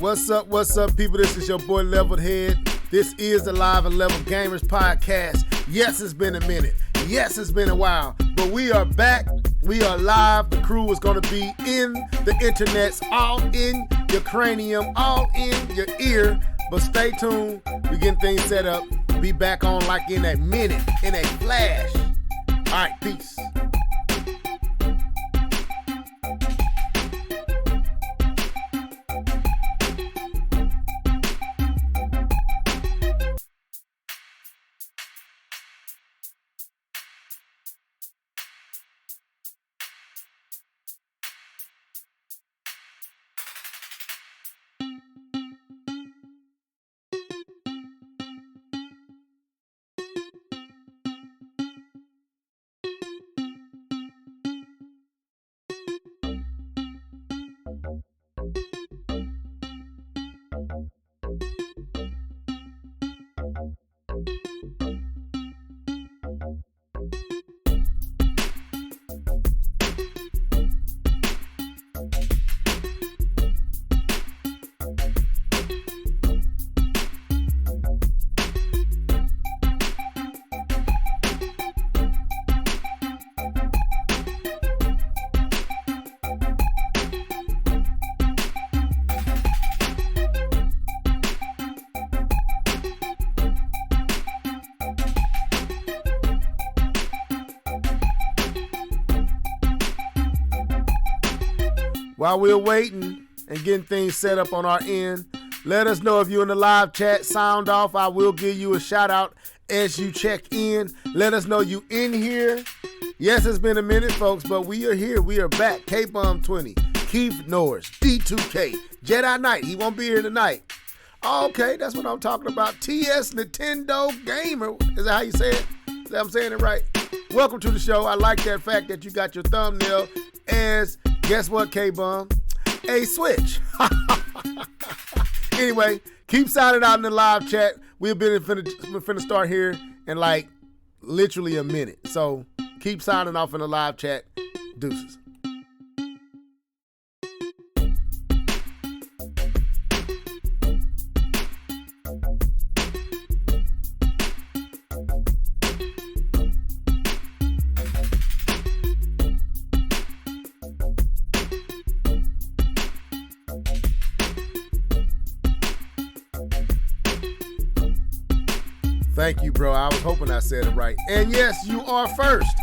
What's up, people? This is your boy Leveled Head. This is the Live and Level Gamers podcast. Yes, it's been a minute. Yes, it's been a while. But we are back. We are live. The crew is going to be in the internets, all in your cranium, all in your ear. But stay tuned. We're getting things set up. Be back on like in a minute, in a flash. All right, peace. While we're waiting and getting things set up on our end, let us know if you're in the live chat. Sound off. I will give you a shout out as you check in. Let us know you in here. Yes, it's been a minute, folks, but we are here. We are back. K-Bomb 20, Keith Norris, D2K, Jedi Knight. He won't be here tonight. Okay, that's what I'm talking about. TS Nintendo Gamer. Is that how you say it? Is that I'm saying it right? Welcome to the show. I like that fact that you got your thumbnail as, guess what, K-Bomb? A Switch. Anyway, keep signing out in the live chat. We're finna start here in like literally a minute. So keep signing off in the live chat. Deuces. Thank you, bro. I was hoping I said it right. And yes, you are first.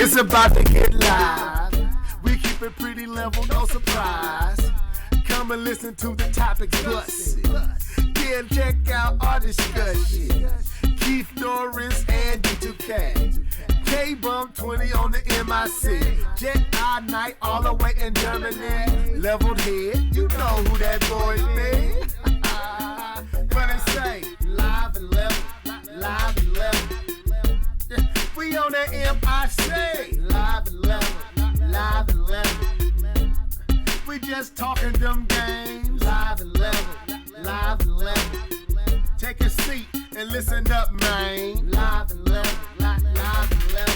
It's about to get live. We keep it pretty level, no surprise. Come and listen to the topics busted. Yeah, check out our discussion. Keith Norris and D2K. K-Bump 20 on the MIC. Jet I Night all the way in Germany. Leveled head, you know who that boy is. But it say, live and level, live and level. We on that MIC. Live and level, live and level. We just talking them games. Live and level, live and level. Take a seat and listen up, man. Live and level, live and level.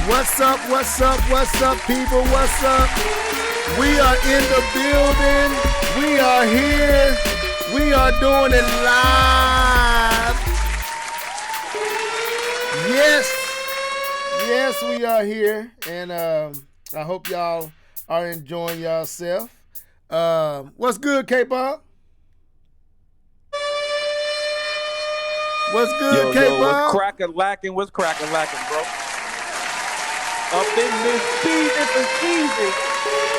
What's up, people? What's up? We are in the building. We are here. We are doing it live. Yes, we are here. And I hope y'all are enjoying yourself. What's good, K-Bump? What's good, K-Bump? What's crackin' bro? Up in this season for season.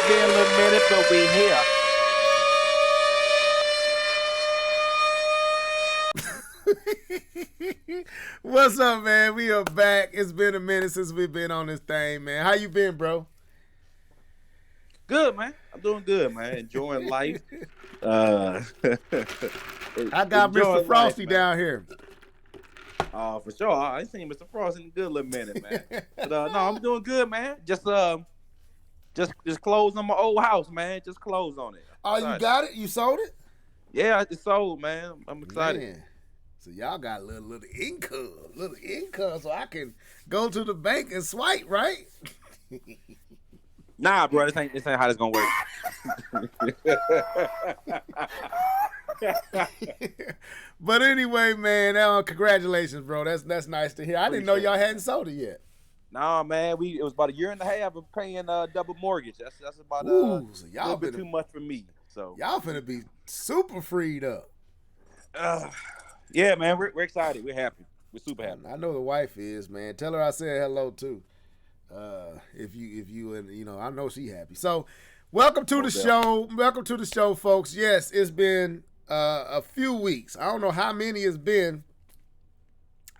Been a little minute, but we here. What's up, man? We are back. It's been a minute since we've been on this thing, man. How you been, bro? Good, man. I'm doing good, man. Enjoying life. I got Mr. Frosty down here. For sure. I ain't seen Mr. Frost in a good little minute, man. But no, I'm doing good, man. Just closed on my old house, man. Just closed on it. Oh, you got it? You sold it? Yeah, I just sold, man. I'm excited. Man. So y'all got a little income, so I can go to the bank and swipe, right? Nah, bro, this ain't how this gonna work. But anyway, man, congratulations, bro. That's nice to hear. I didn't know y'all hadn't sold it yet. Nah, man, it was about a year and a half of paying double mortgage. That's about so a little bit too much for me. So y'all finna be super freed up. Yeah, man, we're excited. We're happy. We're super happy. I know the wife is, man. Tell her I said hello too. If you and I know she happy. So, welcome to the show. Welcome to the show, folks. Yes, it's been a few weeks. I don't know how many it's been.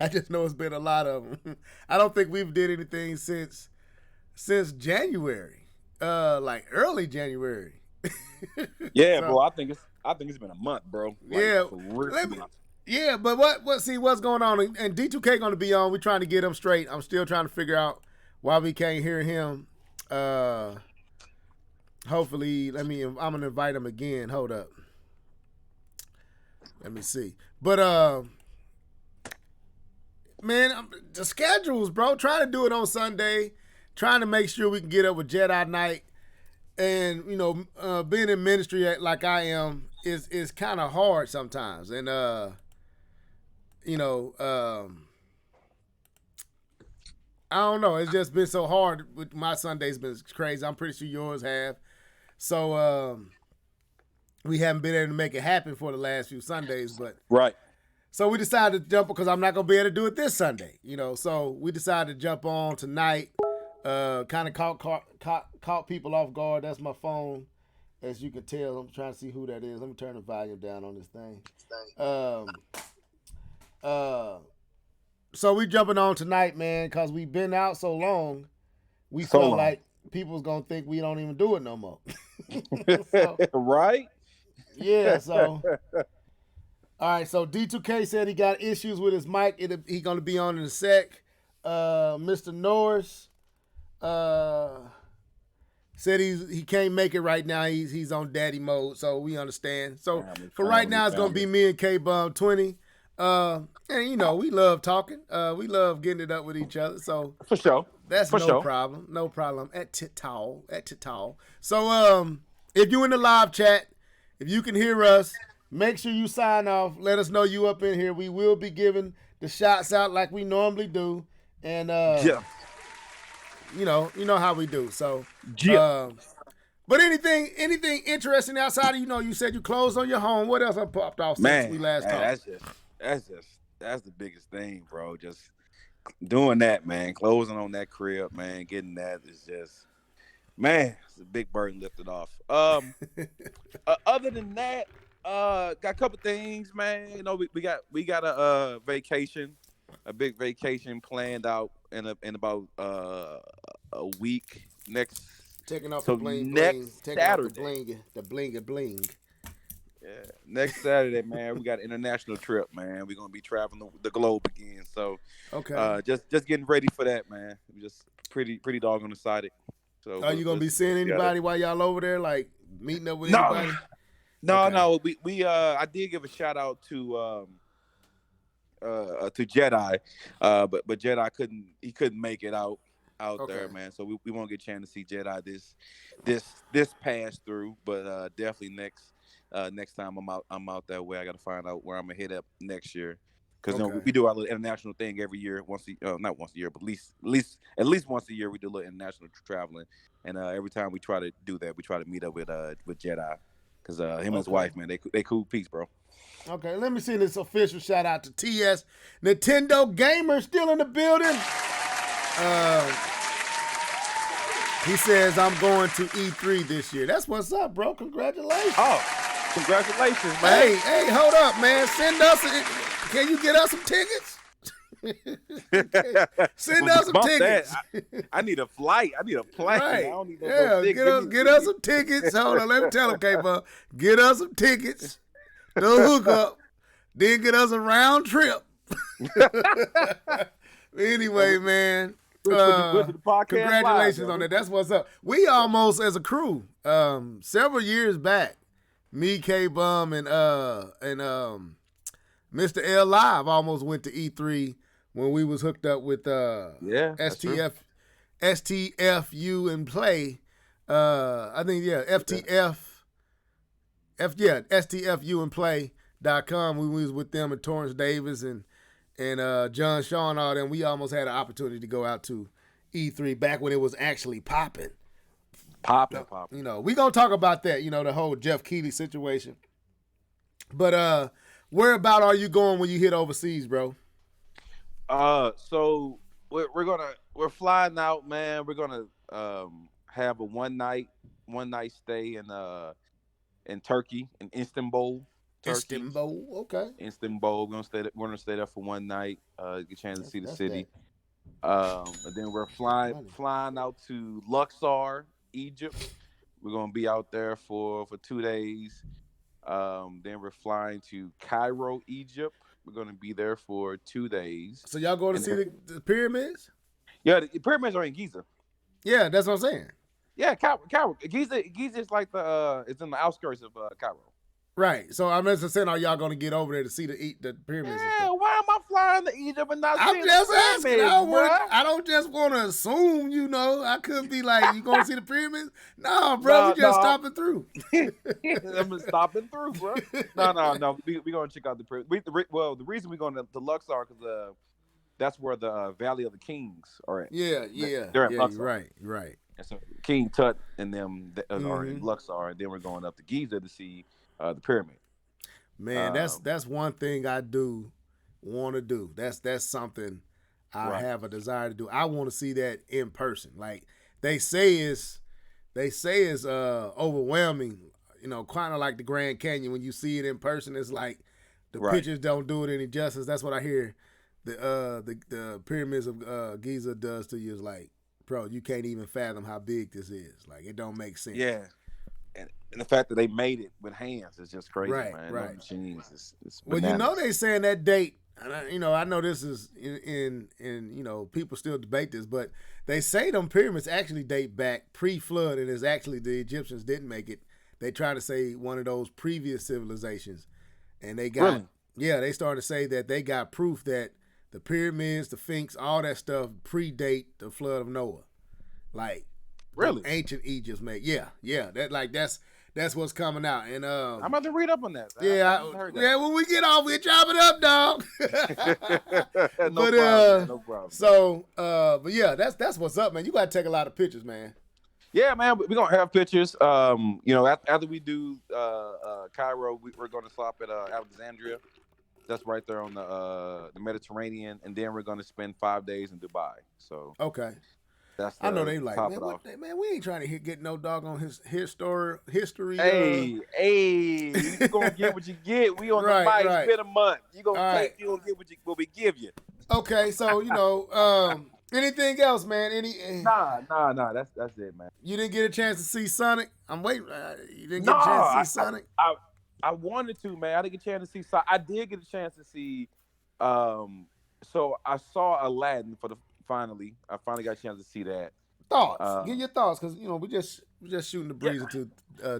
I just know it's been a lot of them. I don't think we've did anything since January, like early January. Yeah, so, bro. I think it's been a month, bro. Yeah, but what's going on? And D2K going to be on. We're trying to get him straight. I'm still trying to figure out why we can't hear him. Hopefully, I'm going to invite him again. Hold up. Let me see. But, man, the schedules, bro. Trying to do it on Sunday. Trying to make sure we can get up with Jedi Night. And, being in ministry like I am is kind of hard sometimes. And, I don't know. It's just been so hard. With my Sunday's been crazy. I'm pretty sure yours have. So we haven't been able to make it happen for the last few Sundays. But right. So we decided to jump because I'm not gonna be able to do it this Sunday. So we decided to jump on tonight. Kind of caught people off guard. That's my phone, as you can tell. I'm trying to see who that is. Let me turn the volume down on this thing. So we jumping on tonight, man, because we've been out so long. We felt like people's going to think we don't even do it no more. So, right? Yeah, so. All right, so D2K said he got issues with his mic. He's going to be on in a sec. Mr. Norris said he can't make it right now. He's on daddy mode, so we understand. So for right now, it's going to be me and K-Bum 20. And we love talking. We love getting it up with each other. So for sure, that's no problem. No problem. At Titall. So if you in the live chat, if you can hear us, make sure you sign off. Let us know you up in here. We will be giving the shots out like we normally do. And you know how we do. So but anything interesting outside of you said you closed on your home. What else popped off since we last talked? That's the biggest thing, bro. Just doing that, man, closing on that crib, man, getting that is just, man, it's a big burden lifted off. Other than that, got a couple things, man. You know, we got a vacation, a big vacation planned out in about a week next. Taking off So the bling next bling. Taking Saturday, off the bling. yeah, next Saturday, man, we got an international trip, man. We're gonna be traveling the globe again. So, Okay. just getting ready for that, man. I'm just pretty doggone excited. So, Are you gonna be seeing anybody while y'all over there, like meeting up with No, anybody? no, Okay. no. We I did give a shout out to Jedi, but Jedi couldn't make it out Okay. there, man. So we won't get a chance to see Jedi this pass through, but definitely next time I'm out that way, I got to find out where I'm gonna hit up next year. Because Okay. we do our little international thing every year, not once a year, but at least once a year we do a little international traveling, and every time we try to do that, we try to meet up with Jedi, because him and his wife, man, they cool peeps, bro. Okay, let me see this official shout out to TS Nintendo Gamer still in the building. He says I'm going to E3 this year. That's what's up, bro. Congratulations. Oh, congratulations, man. Hey, hold up, man. Can you get us some tickets? Send us some Bump tickets. that. I need a flight. I need a plane. Right. I don't need no Yeah, tickets. get us some tickets. Hold on, let me tell him, K-Bub. Get us some tickets. The hookup. Then get us a round trip. Anyway, man. With the podcast Congratulations live, on that. That's what's up. We almost, as a crew, several years back, me, K-Bum, and Mr. L Live almost went to E3 when we was hooked up with STFU and Play. I think STFU and Play.com. We was with them and Torrance Davis and John Shaw and all them. We almost had an opportunity to go out to E3 back when it was actually popping. Popping. You know, we gonna talk about that. You know, the whole Jeff Keighley situation. But where about are you going when you hit overseas, bro? So we're flying out, man. We're gonna have a one night stay in Turkey, in Istanbul. Turkey. Istanbul, okay. Istanbul. We're gonna stay there for one night. Get a chance to see the city. And then we're flying out to Luxor, Egypt. We're gonna be out there for 2 days. Then we're flying to Cairo, Egypt. We're gonna be there for 2 days. So y'all going to see the pyramids? Yeah, the pyramids are in Giza. Yeah, that's what I'm saying. Yeah, Cairo. Giza is like it's in the outskirts of Cairo. Right. So I'm just saying, are y'all going to get over there to see the pyramids? Yeah, why am I flying to Egypt and not I'm seeing just the asking. pyramids, I don't just want to assume, you know. I could be like, you going to see the pyramids? No, bro, we just stopping through. I'm stopping through, bro. No. We going to check out the pyramids. The reason we're going to Luxor because that's where the Valley of the Kings are at. Yeah. They're in Luxor. Right. And so King Tut and them are in Luxor, and then we're going up to Giza to see the pyramid. Man, that's one thing I do want to do. That's something I have a desire to do. I want to see that in person. Like they say it's overwhelming. You know, kind of like the Grand Canyon. When you see it in person, it's like the pictures don't do it any justice. That's what I hear. The pyramids of Giza does to you. Is like, bro, you can't even fathom how big this is. Like, it don't make sense. Yeah. And the fact that they made it with hands is just crazy, man. Right. No machines. It's well, you know, they saying that date. And I know this is in people still debate this, but they say them pyramids actually date back pre-flood, and it's actually the Egyptians didn't make it. They try to say one of those previous civilizations, and they got they started to say that they got proof that the pyramids, the Sphinx, all that stuff predate the flood of Noah. Like, really, ancient Egypt's made. Yeah. That's what's coming out. And I'm about to read up on that. When we get off, we'll chop it up, dog. No problem. So, but yeah, that's what's up, man. You gotta take a lot of pictures, man. Yeah, man, we're gonna have pictures. After we do Cairo, we're gonna stop at Alexandria. That's right there on the Mediterranean, and then we're gonna spend 5 days in Dubai. So Okay. that's I know the they like, top man, it off. man, we ain't trying to get no dog on his history. Hey, you gonna get what you get. We on the Right, mic. right. It's been a month. You gonna All take. right. You gonna get what we give you. Okay, so anything else, man? Nah. That's it, man. You didn't get a chance to see Sonic? I'm waiting. You didn't get No, a chance to see Sonic? I wanted to, man. I didn't get a chance to see. I did get a chance to see. So I saw Aladdin finally. I finally got a chance to see that. Thoughts? Give your thoughts, because we just shooting the breeze into.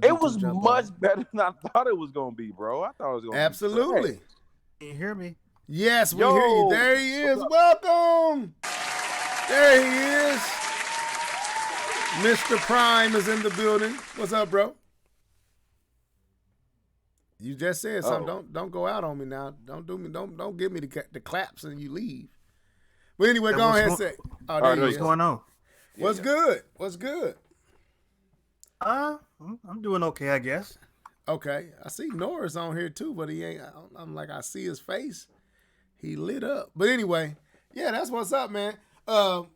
It was much better than I thought it was gonna be, bro. I thought it was gonna absolutely. Be Can you hear me? Yes, we hear you. There he is. Welcome. There he is. Mr. Prime is in the building. What's up, bro? You just said something. Don't go out on me now. Don't do me. Don't give me the claps and you leave. But anyway, go ahead and say. What's going on? What's good? What's good? I'm doing okay, I guess. Okay, I see Norris on here too, but he ain't. I'm like, I see his face. He lit up. But anyway, yeah, that's what's up, man. I'm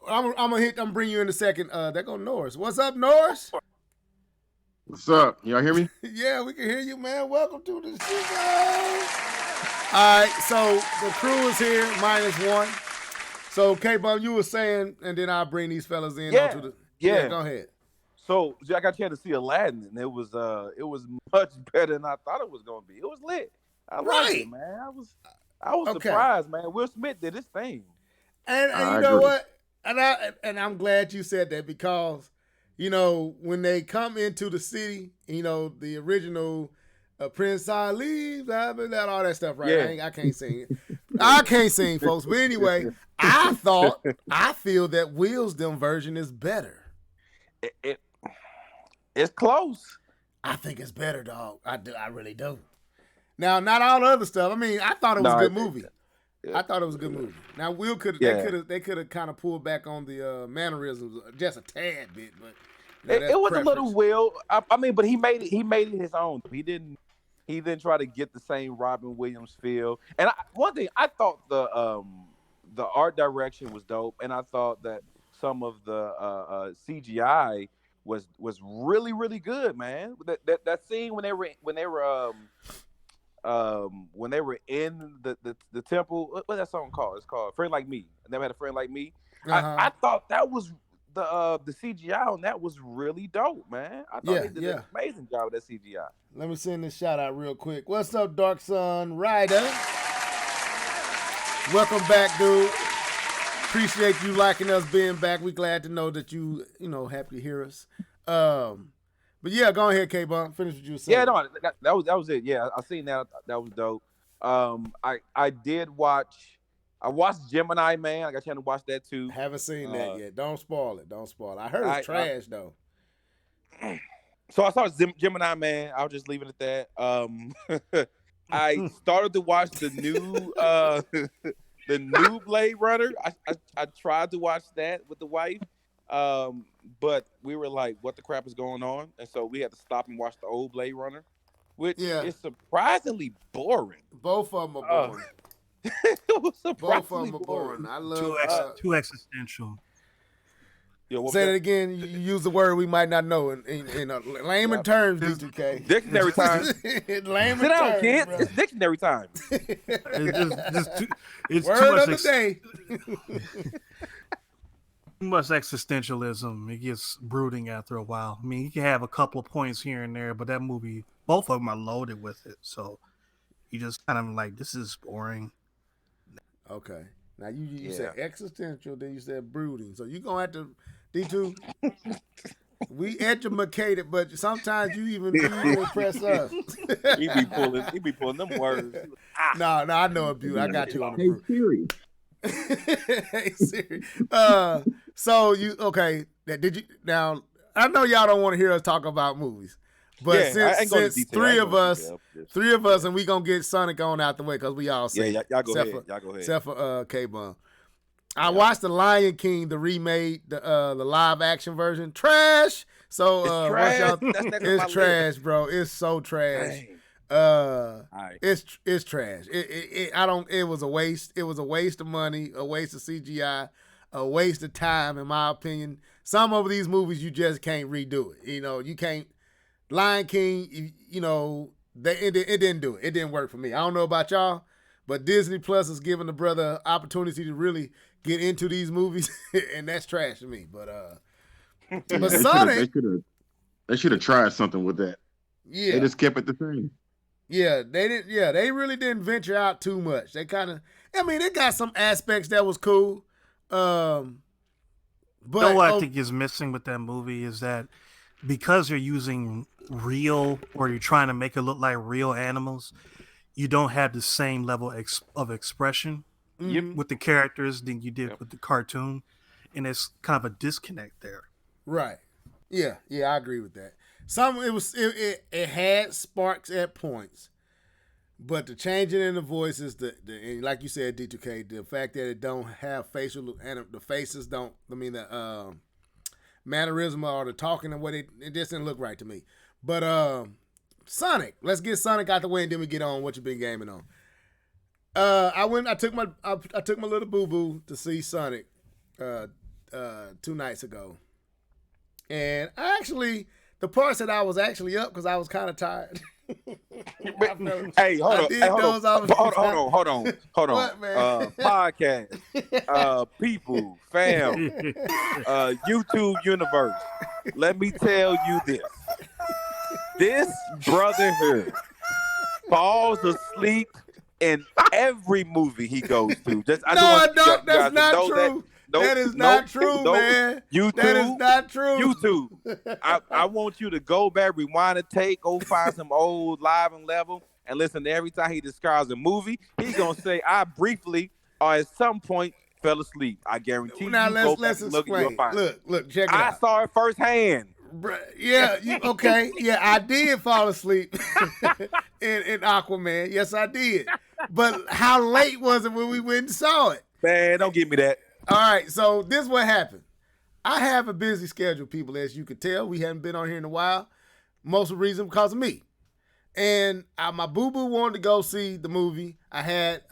gonna bring you in a second. There go Norris. What's up, Norris? What's up? Y'all hear me? Yeah, we can hear you, man. Welcome to the show. All right, so the crew is here, -1. So, K-Bum, you were saying, and then I'll bring these fellas in onto the. Yeah, go ahead. So I got a chance to see Aladdin, and it was much better than I thought it was gonna be. It was lit. I liked it, man. I was surprised, man. Will Smith did his thing. And you know what? And I'm glad you said that, because when they come into the city, the original Prince Ali, all that stuff, right? Yeah. I can't sing it. I can't sing, folks. But anyway, I feel that Will's version is better. It's close. I think it's better, dog. I really do. Now, not all the other stuff. I mean, I thought it was a good movie. I thought it was a good movie. Now, Will they could have kind of pulled back on the mannerisms just a tad bit, but it was a little Will. I mean, but he made it his own. He didn't try to get the same Robin Williams feel. And one thing, I thought the art direction was dope, and I thought that some of the CGI was really, really good, man. That scene when they were in the temple. What's that song called? It's called "Friend Like Me." I never had a friend like me. I thought that was the CGI on that was really dope, man. I thought they did an amazing job with that CGI. Let me send this shout out real quick. What's up, Dark Sun Rider? Welcome back, dude. Appreciate you liking us being back. We glad to know that you happy to hear us. But yeah, go ahead, K-Bum. Finish what you were saying. Yeah, no, that was it. Yeah, I seen that. That was dope. I did watch. I watched Gemini Man. I got a chance to watch that too. Haven't seen that yet. Don't spoil it. I heard it's trash though. So I saw Gemini Man. I'll just leave it at that. I started to watch the new the new Blade Runner. I tried to watch that with the wife, but we were like, "What the crap is going on?" And so we had to stop and watch the old Blade Runner, which is surprisingly boring. Both of them are boring. It was both of them are boring. I love too existential. Say that again. You use the word we might not know in layman terms, D2K. Dictionary time. Layman Sit down, terms, kids. bro. It's dictionary time. It's word too much of the day. Too much existentialism. It gets brooding after a while. I mean, you can have a couple of points here and there, but that movie, both of them are loaded with it. So you just kind of like, this is boring. Okay. Now you said existential, then you said brooding. So you're gonna have to D2. We educated, but sometimes you even impress us. He be pulling them words. No, I know abuse. I got you on the Hey Siri. Hey Siri. So did you now I know y'all don't want to hear us talk about movies. But since three of us and we gonna get Sonic on out the way because we all say y'all go ahead. Except for K-Bum. I watched The Lion King, the remade, the live action version. Trash. So it's trash. it's trash, bro. It's so trash. right. It's trash. It was a waste. It was a waste of money, a waste of CGI, a waste of time, in my opinion. Some of these movies you just can't redo it. You can't. Lion King, it didn't do it. It didn't work for me. I don't know about y'all, but Disney Plus is giving the brother opportunity to really get into these movies, and that's trash to me. But Sonic, they should have tried something with that. Yeah, they just kept it the same. Yeah, they didn't. Yeah, they really didn't venture out too much. They kind of. I mean, it got some aspects that was cool. But what I think is missing with that movie is that because you're using real, or you're trying to make it look like real animals, you don't have the same level of expression with the characters than you did with the cartoon, and it's kind of a disconnect there. Right. Yeah, I agree with that. It had sparks at points, but the changing in the voices, and like you said, D2K, the fact that it don't have facial, and the faces don't. I mean the mannerism or the talking and what it just didn't look right to me. But Sonic, let's get Sonic out the way and then we get on what you've been gaming on. I took my little boo boo to see Sonic 2 nights ago, and the parts that I was actually up because I was kind of tired. Hey, hold on. What, man? Podcast, people, fam, YouTube universe. Let me tell you this. This brotherhood falls asleep in every movie he goes to. That's not true. That is not true, man. That is not true. YouTube. I want you to go back, rewind the tape, go find some old Live and Level, and listen to every time he describes a movie. He's gonna say, "I briefly or at some point fell asleep." I guarantee now you. Now let's explain. Look, check it out. I saw it firsthand. Yeah, okay. Yeah, I did fall asleep in Aquaman. Yes, I did. But how late was it when we went and saw it? Man, don't give me that. All right, so this is what happened. I have a busy schedule, people, as you could tell. We haven't been on here in a while. Most of the reason because of me. And my boo-boo wanted to go see the movie. I had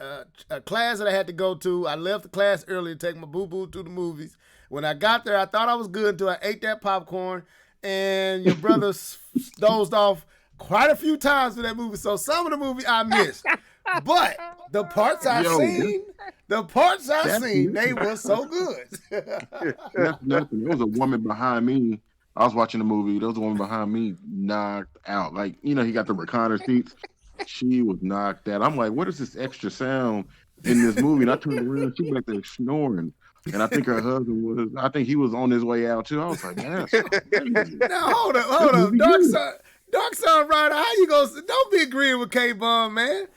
a class that I had to go to. I left the class early to take my boo-boo to the movies. When I got there, I thought I was good until I ate that popcorn. And your brother dozed off quite a few times for that movie. So some of the movie I missed. But the parts I seen, they were so good. That's nothing. There was a woman behind me. I was watching the movie. There was a woman behind me knocked out. Like, he got the recliner seats. She was knocked out. I'm like, what is this extra sound in this movie? And I turned around. She was like there snoring. And I think her husband he was on his way out too. I was like, man, that's crazy. Now, hold up. Dark Sun Rider, how you gonna, don't be agreeing with K-Bum, man.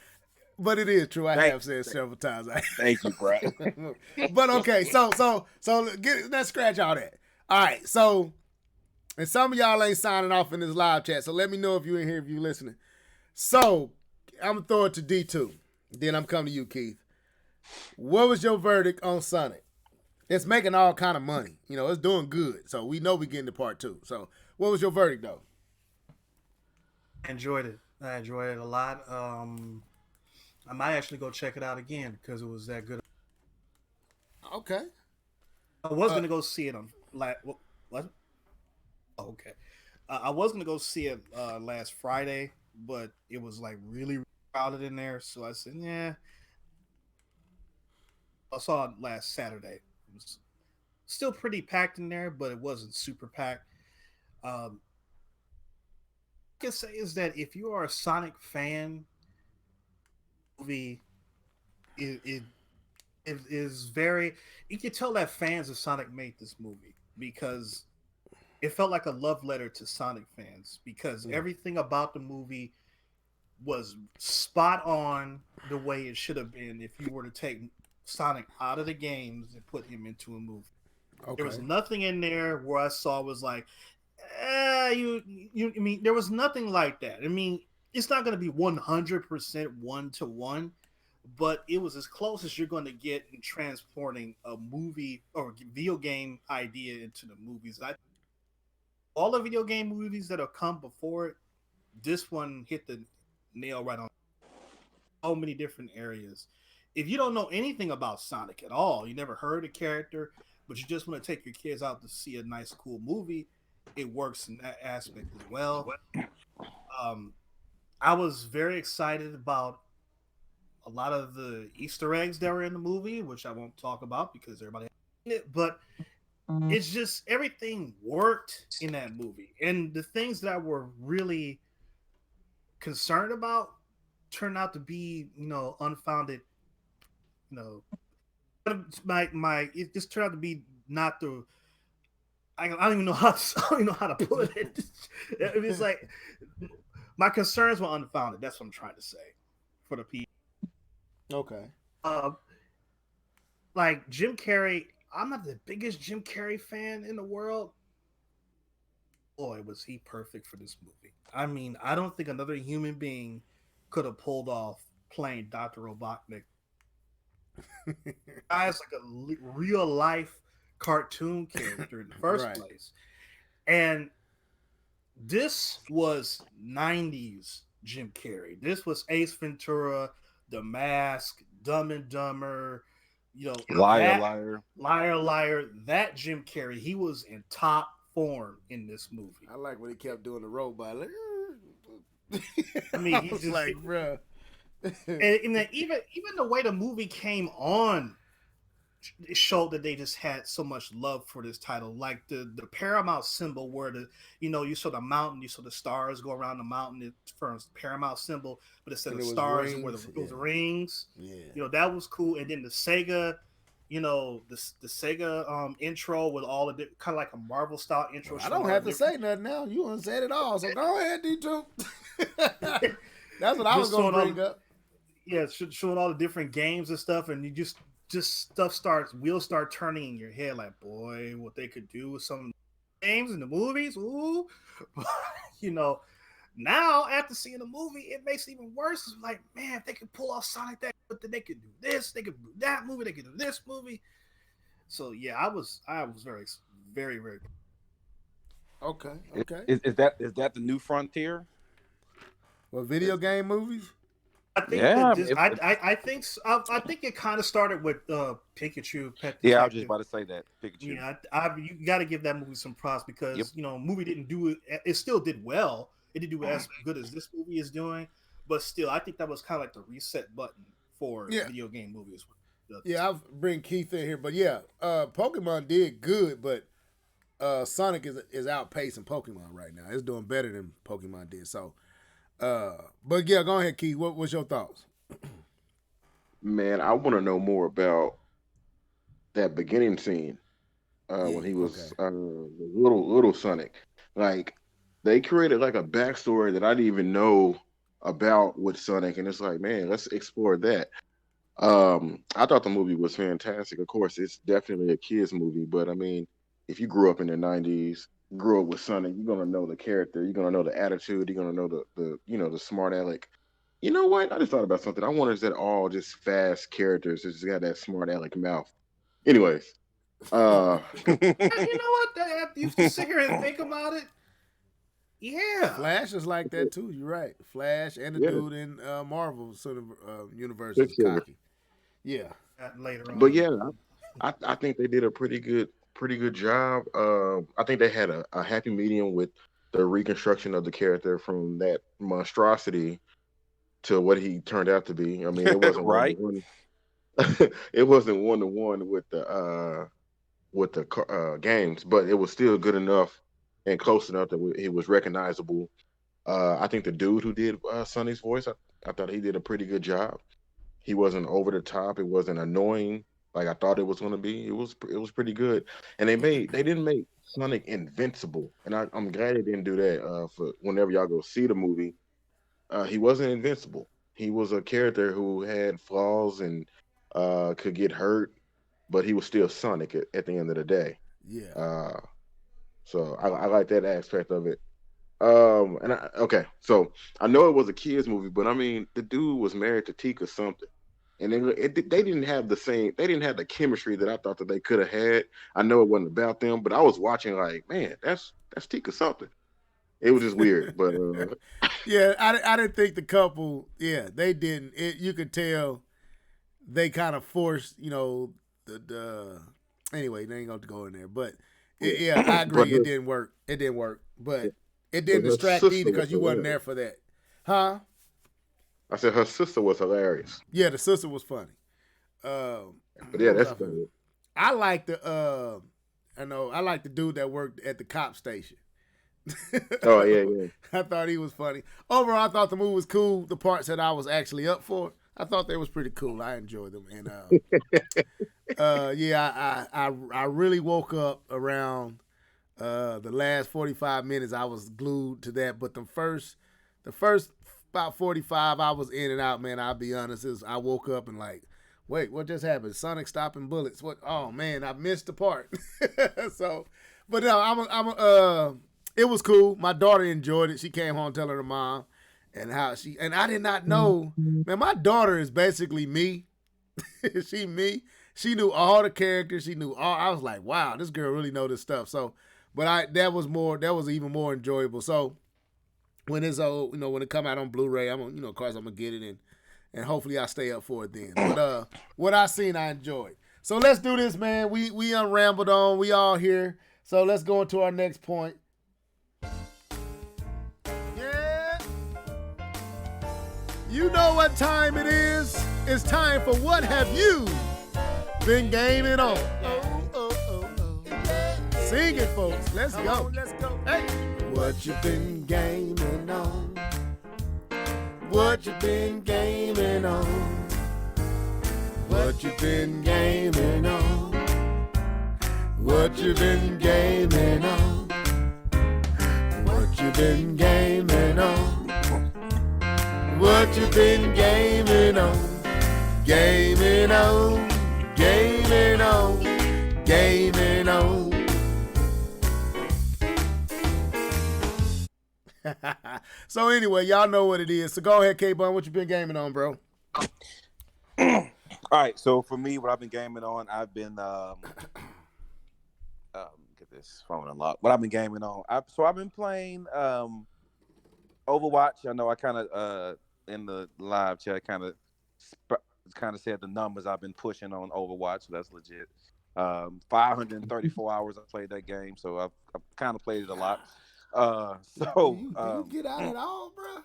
But it is true. I have said several times. Thank you, bro. But okay, so let's scratch all that. All right, so, and some of y'all ain't signing off in this live chat, so let me know if you're in here, if you're listening. So, I'm going to throw it to D2. Then I'm coming to you, Keith. What was your verdict on Sonic? It's making all kind of money. It's doing good. So, we know we're getting to part 2. So, what was your verdict, though? I enjoyed it. a lot. I might actually go check it out again because it was that good. Okay. I was going to go see it on... What? Oh, okay. I was going to go see it last Friday, but it was really crowded in there. So I said, yeah. I saw it last Saturday. It was still pretty packed in there, but it wasn't super packed. I can say is that if you are a Sonic fan, movie it is very, you can tell that fans of Sonic made this movie because it felt like a love letter to Sonic fans because everything about the movie was spot on the way it should have been if you were to take Sonic out of the games and put him into a movie. Okay. There was nothing in there where I saw was like, I mean, there was nothing like that. I mean, it's not going to be 100% one-to-one, but it was as close as you're going to get in transporting a movie or video game idea into the movies. All the video game movies that have come before it, this one hit the nail right on so many different areas. If you don't know anything about Sonic at all, you never heard a character, but you just want to take your kids out to see a nice, cool movie, it works in that aspect as well. Um, I was very excited about a lot of the Easter eggs that were in the movie, which I won't talk about because everybody has seen it, but it's just everything worked in that movie. And the things that I were really concerned about turned out to be, unfounded, you know, my it just turned out to be not the I don't even know how to, I don't even know how to put it. It's like my concerns were unfounded. That's what I'm trying to say for the people. Okay. Uh, like Jim Carrey, I'm not the biggest Jim Carrey fan in the world. Boy, was he perfect for this movie. I mean, I don't think another human being could have pulled off playing Dr. Robotnik. Guy's like a real life cartoon character in the first Right. place. And this was 90s Jim Carrey. This was Ace Ventura, The Mask, Dumb and Dumber, Liar. Liar. That Jim Carrey, he was in top form in this movie. I like when he kept doing the robot. Like, I mean, I he was just like, bro. and then even the way the movie came on, it showed that they just had so much love for this title. Like the Paramount symbol, where you saw the mountain, you saw the stars go around the mountain. It's from Paramount symbol, but instead of stars, it was rings. Yeah. That was cool. And then the Sega, the Sega intro with all of it, kind of like a Marvel style intro. I don't have to say nothing now. You done said it all, so go ahead, D2. That's what I was going to bring up. Yeah, showing all the different games and stuff, and you just wheels start turning in your head, like, boy, what they could do with some games in the movies. Ooh. Now after seeing the movie, it makes it even worse. It's like, man, if they could pull off Sonic that, but then they could do this, they could do that movie, they could do this movie. So yeah, I was very, very, very. Okay. Is that the new frontier? Well, video game movies. I think I think I think it kind of started with Pikachu. Yeah, I was just about to say that Pikachu. Yeah, you got to give that movie some props because movie didn't do it. It still did well. It didn't do as good as this movie is doing, but still, I think that was kind of like the reset button for video game movies. Yeah, I'll bring Keith in here, but yeah, Pokemon did good, but Sonic is outpacing Pokemon right now. It's doing better than Pokemon did. So, but yeah, go ahead, Keith. What's your thoughts? Man, I want to know more about that beginning scene when he was little Sonic. Like, they created like a backstory that I didn't even know about with Sonic, and it's like, man, let's explore that. I thought the movie was fantastic. Of course, it's definitely a kids movie, but I mean, if you grew up in the '90s, grew up with Sonic, you're gonna know the character, you're gonna know the attitude, you're gonna know the smart aleck. You know what? I just thought about something. I wonder is that all just fast characters that just got that smart aleck mouth. Anyways, you know what? You can sit here and think about it. Yeah, Flash is like that too. You're right. Flash and the dude in Marvel sort of universe is cocky. Yeah. Later on. But yeah, I think they did a pretty good job. I think they had a happy medium with the reconstruction of the character from that monstrosity to what he turned out to be. I mean, it wasn't right. It wasn't 1-to-1 with the games, but it was still good enough and close enough that it was recognizable. I think the dude who did Sonny's voice, I thought he did a pretty good job. He wasn't over the top. It wasn't annoying like I thought it was going to be. It was pretty good. And they didn't make Sonic invincible, and I'm glad they didn't do that. For whenever y'all go see the movie, he wasn't invincible. He was a character who had flaws and could get hurt, but he was still Sonic at the end of the day. Yeah. So I like that aspect of it. So I know it was a kids movie, but I mean the dude was married to Tika something, and they didn't have the chemistry that I thought that they could have had. I know it wasn't about them, but I was watching like, man, that's Tika something. It was just weird, but Yeah, I didn't think the couple. Yeah, they didn't. You could tell they kind of forced. The anyway, they ain't going to go in there, but yeah, I agree. It didn't work. It didn't work, but it didn't her distract sister either was because you wasn't there hilarious. for that, huh? I said her sister was hilarious. Yeah, the sister was funny. But yeah, Who was that's I about feeling? it. I like I like the dude that worked at the cop station. Oh yeah. I thought he was funny. Overall, I thought the movie was cool. The parts that I was actually up for, I thought they was pretty cool. I enjoyed them, and yeah, I really woke up around the last 45 minutes. I was glued to that, but the first about 45, I was in and out. Man, I'll be honest, I woke up and like, wait, what just happened? Sonic stopping bullets. What? Oh man, I missed the part. So, but no, it was cool. My daughter enjoyed it. She came home telling her mom and I did not know, man, my daughter is basically me. She knew all the characters. She knew all. I was like, wow, this girl really know this stuff. So, but that was even more enjoyable. So when when it come out on Blu-ray, of course I'm gonna get it and hopefully I stay up for it then. But what I seen, I enjoyed. So let's do this, man. We rambled on. We all here. So let's go into our next point. Yeah. You know what time it is. It's time for What Have You Been Gaming On? Sing it, folks. Let's go. Let's go. Hey. What you been gaming on? What you been gaming on? What you been gaming on? What you been gaming on? What you been gaming on? What you been gaming on? Gaming on, gaming on, gaming on. So anyway, y'all know what it is. So go ahead, K-Bun. What you been gaming on, bro? All right. So for me, what I've been gaming on, I've been get this phone unlocked. What I've been gaming on, I've been playing Overwatch. I know I kind of in the live chat kind of said the numbers I've been pushing on Overwatch. So that's legit. 534 hours I played that game, so I've kind of played it a lot. Do you get out at all, bro?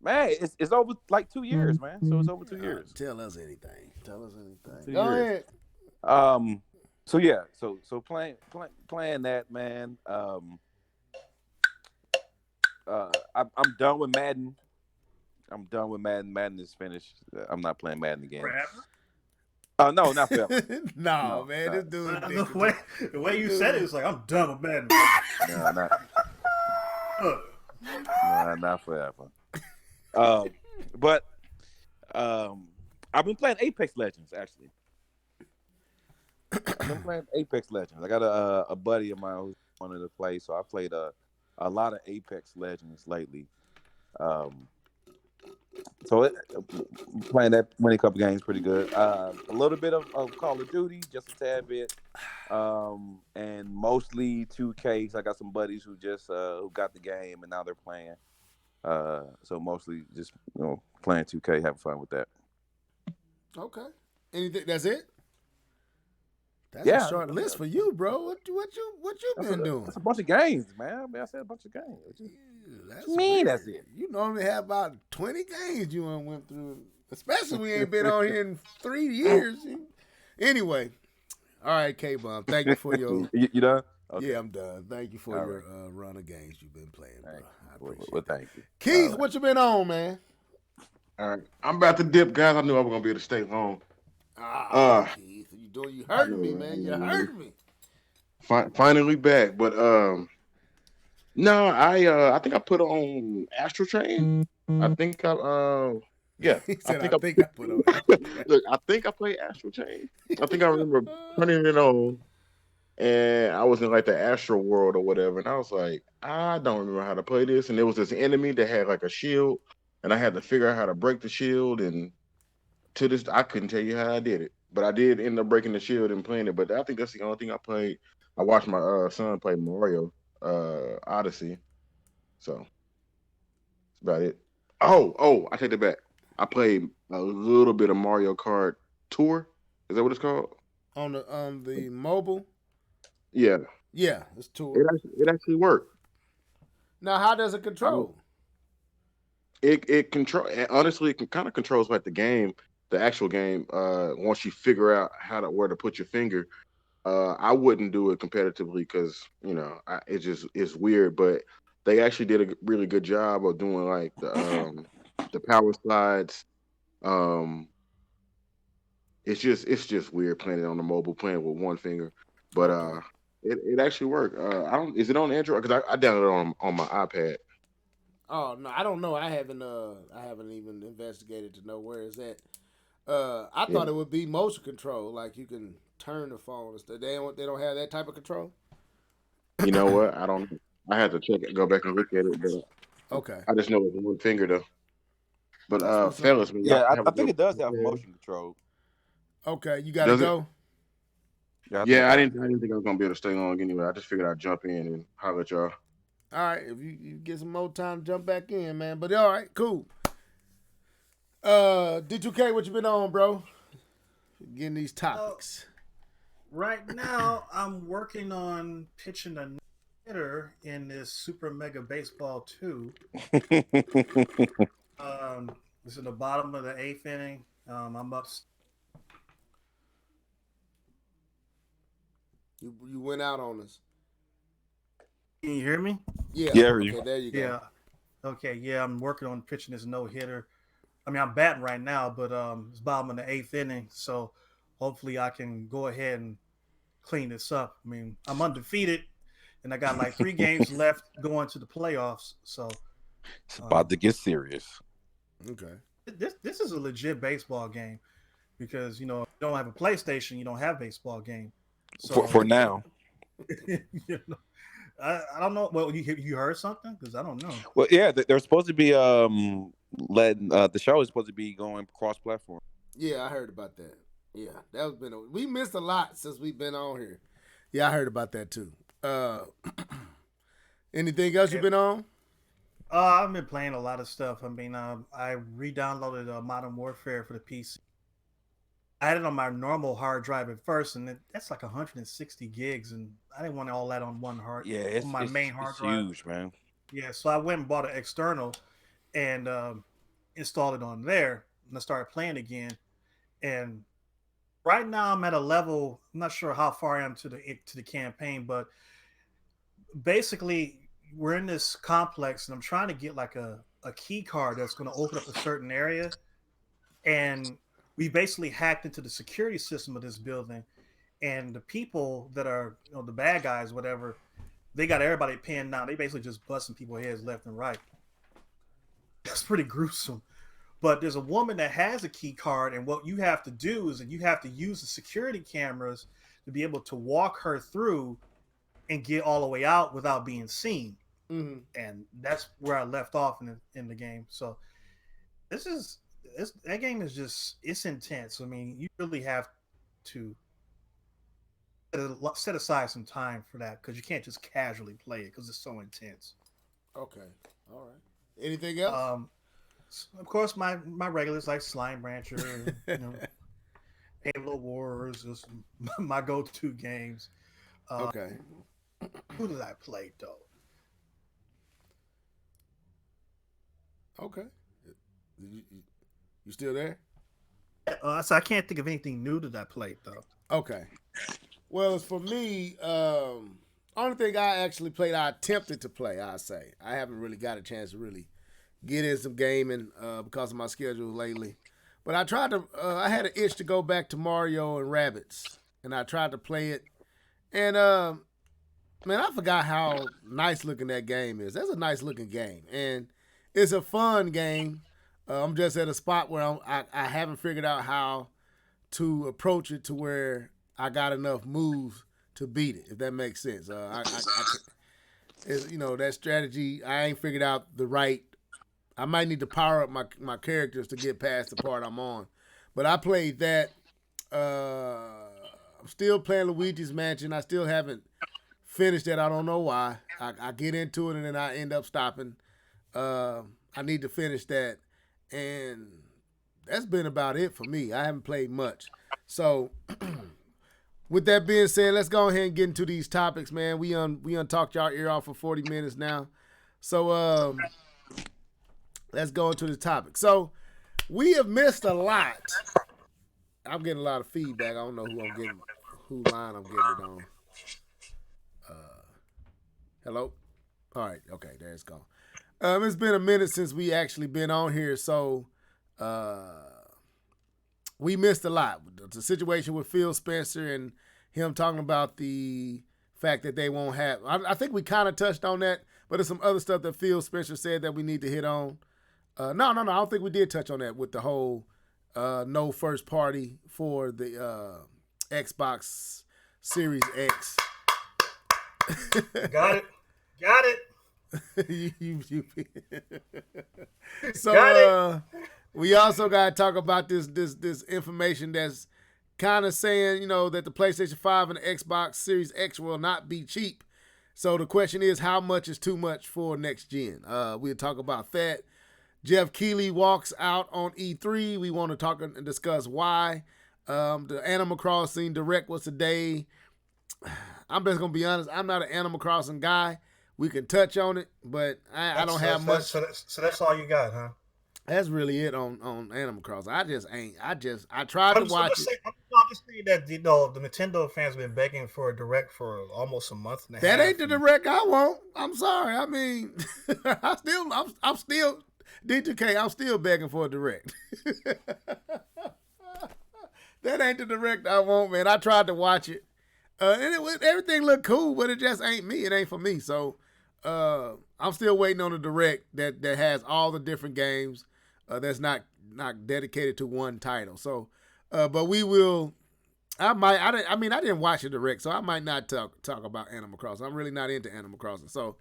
Man, it's over like 2 years, man. So it's over 2 years. Tell us anything. 2 Go years. ahead. So yeah, so playing that, man. I'm done with Madden. I'm done with Madden. Madden is finished. I'm not playing Madden again. Forever? No, not forever. No, man, this dude. The way you said it is like I'm done with Madden. No, not forever. But I've been playing Apex Legends actually. I've been playing Apex Legends. I got a buddy of mine who wanted to play, so I played a lot of Apex Legends lately. So playing that, winning a couple games, pretty good. A little bit of Call of Duty, just a tad bit, and mostly 2K. So I got some buddies who just who got the game and now they're playing. So mostly just playing 2K, having fun with that. Okay. Anything? That's it. That's Yeah. a short list for you, bro. What you been doing? That's a bunch of games, man. I mean, I said a bunch of games. That's mean weird. that's it? You normally have about 20 games you went through, especially we ain't been on here in 3 years. Anyway, all right, K-Bum, thank you for your. You done? Okay. Yeah, I'm done. Thank you for your run of games you've been playing, bro. I appreciate it. Thank you. Keith, what you been on, man? All right, I'm about to dip, guys. I knew I was gonna be able to stay home. Keith, you hurting me, man. You hurting me. Finally back, but no, I think I put on Astro Chain. I think yeah. He said, I think I put on. Look, I think I played Astro Chain. I think I remember turning it on, and I was in like the Astro World or whatever, and I was like, I don't remember how to play this, and there was this enemy that had like a shield, and I had to figure out how to break the shield, and to this, I couldn't tell you how I did it, but I did end up breaking the shield and playing it. But I think that's the only thing I played. I watched my son play Mario Odyssey, So that's about it. Oh, I take it back. I played a little bit of Mario Kart Tour. Is that what it's called? On the mobile. Yeah, Yeah, it's tour. it actually worked. Now, how does it I, control? it control honestly it can kind of controls like the game, the actual game. Once you figure out where to put your finger. I wouldn't do it competitively because it just it's weird. But they actually did a really good job of doing like the power slides. Um, it's just weird playing it on the mobile, playing with one finger. But Okay. it actually worked. I don't. Is it on Android? Because I downloaded it on my iPad. Oh no, I don't know. I haven't even investigated to know where it's at. I Yeah. thought it would be motion control, like you can turn the phone and stuff. They don't have that type of control. You know what? I don't. I had to check it, go back and look at it, but Okay, I just know it's one finger though. But that's what's up. fellas, man, y'all Yeah, have I a think good. it does have motion control. Okay, you gotta Does it? go. Yeah, I think Yeah, I so. didn't think I was gonna be able to stay long anyway. I just figured I'd jump in and holler at y'all. All right, if you get some more time, jump back in, man. But all right, cool. D2K, what you been on, bro? Getting these topics. Right now, I'm working on pitching a hitter in this Super Mega Baseball 2. This is the bottom of the eighth inning. I'm up. You went out on us. Can you hear me? Yeah. Yeah, I hear you. Okay, there you go. Yeah. Okay. Yeah, I'm working on pitching this no hitter. I mean, I'm batting right now, but it's bottom of the eighth inning, so hopefully I can go ahead and clean this up. I mean, I'm undefeated, and I got like 3 games left going to the playoffs. So It's about to get serious. Okay. this is a legit baseball game because if you don't have a PlayStation, you don't have a baseball game. So For now. you know, I don't know. Well, you heard something because I don't know. Well, yeah, they're supposed to be letting the show is supposed to be going cross platform. Yeah, I heard about that. Yeah, we missed a lot since we've been on here. Yeah, I heard about that too. Anything else you've been on? I've been playing a lot of stuff. I mean, I re-downloaded Modern Warfare for the PC. I had it on my normal hard drive at first, and that's like 160 gigs, and I didn't want all that on one hard. Yeah, it's on my main hard it's drive. huge, man. Yeah, so I went and bought an external, and installed it on there, and I started playing again. And right now, I'm at a level. I'm not sure how far I am to the campaign, but basically, we're in this complex, and I'm trying to get like a key card that's going to open up a certain area, and we basically hacked into the security system of this building, and the people that are the bad guys, whatever, they got everybody pinned down. They basically just busting people's heads left and right. That's pretty gruesome. But there's a woman that has a key card, and what you have to do is that you have to use the security cameras to be able to walk her through and get all the way out without being seen. Mm-hmm. And that's where I left off in the game. So that game is just, it's intense. I mean, you really have to set aside some time for that because you can't just casually play it because it's so intense. Okay. All right. Anything else? Of course, my regulars like Slime Rancher, Halo Wars, is my go-to games. Okay. Who did I play though? Okay. You still there? So I can't think of anything new that I played though. Okay. Well, as for me, only thing I actually played, I attempted to play, I say. I haven't really got a chance to really get in some gaming because of my schedule lately. But I tried to, I had an itch to go back to Mario and Rabbids, and I tried to play it. And, man, I forgot how nice looking that game is. That's a nice looking game. And it's a fun game. I'm just at a spot where I haven't figured out how to approach it to where I got enough moves to beat it, if that makes sense. That strategy, I ain't figured out the right. I might need to power up my characters to get past the part I'm on. But I played that. I'm still playing Luigi's Mansion. I still haven't finished that. I don't know why. I get into it and then I end up stopping. I need to finish that, and that's been about it for me. I haven't played much. So, with that being said, let's go ahead and get into these topics, man. We talked y'all ear off for 40 minutes now. So, let's go into the topic. So, we have missed a lot. I'm getting a lot of feedback. I don't know who line I'm getting it on. Hello? All right. Okay, there it's gone. It's been a minute since we actually been on here, so we missed a lot. The situation with Phil Spencer and him talking about the fact that they won't have. I think we kind of touched on that, but there's some other stuff that Phil Spencer said that we need to hit on. No. I don't think we did touch on that with the whole no first party for the Xbox Series X. Got it. So we also got to talk about this information that's kind of saying, you know, that the PlayStation 5 and the Xbox Series X will not be cheap. So the question is, how much is too much for next gen? We'll talk about that. Jeff Keighley walks out on E3. We want to talk and discuss why. The Animal Crossing Direct was today. I'm just going to be honest. I'm not an Animal Crossing guy. We can touch on it, but I don't have much. So that's all you got, huh? That's really it on Animal Crossing. I tried to watch it. I'm just saying that, you know, the Nintendo fans have been begging for a Direct for almost a month and a half. That ain't the Direct I want. I'm sorry. I mean, I'm still D2K. I'm still begging for a Direct. That ain't the Direct I want, man. I tried to watch it. And everything looked cool, but it just ain't me. It ain't for me. So I'm still waiting on a Direct that has all the different games that's not dedicated to one title. So, but we will. I didn't watch the Direct, so I might not talk about Animal Crossing. I'm really not into Animal Crossing. So,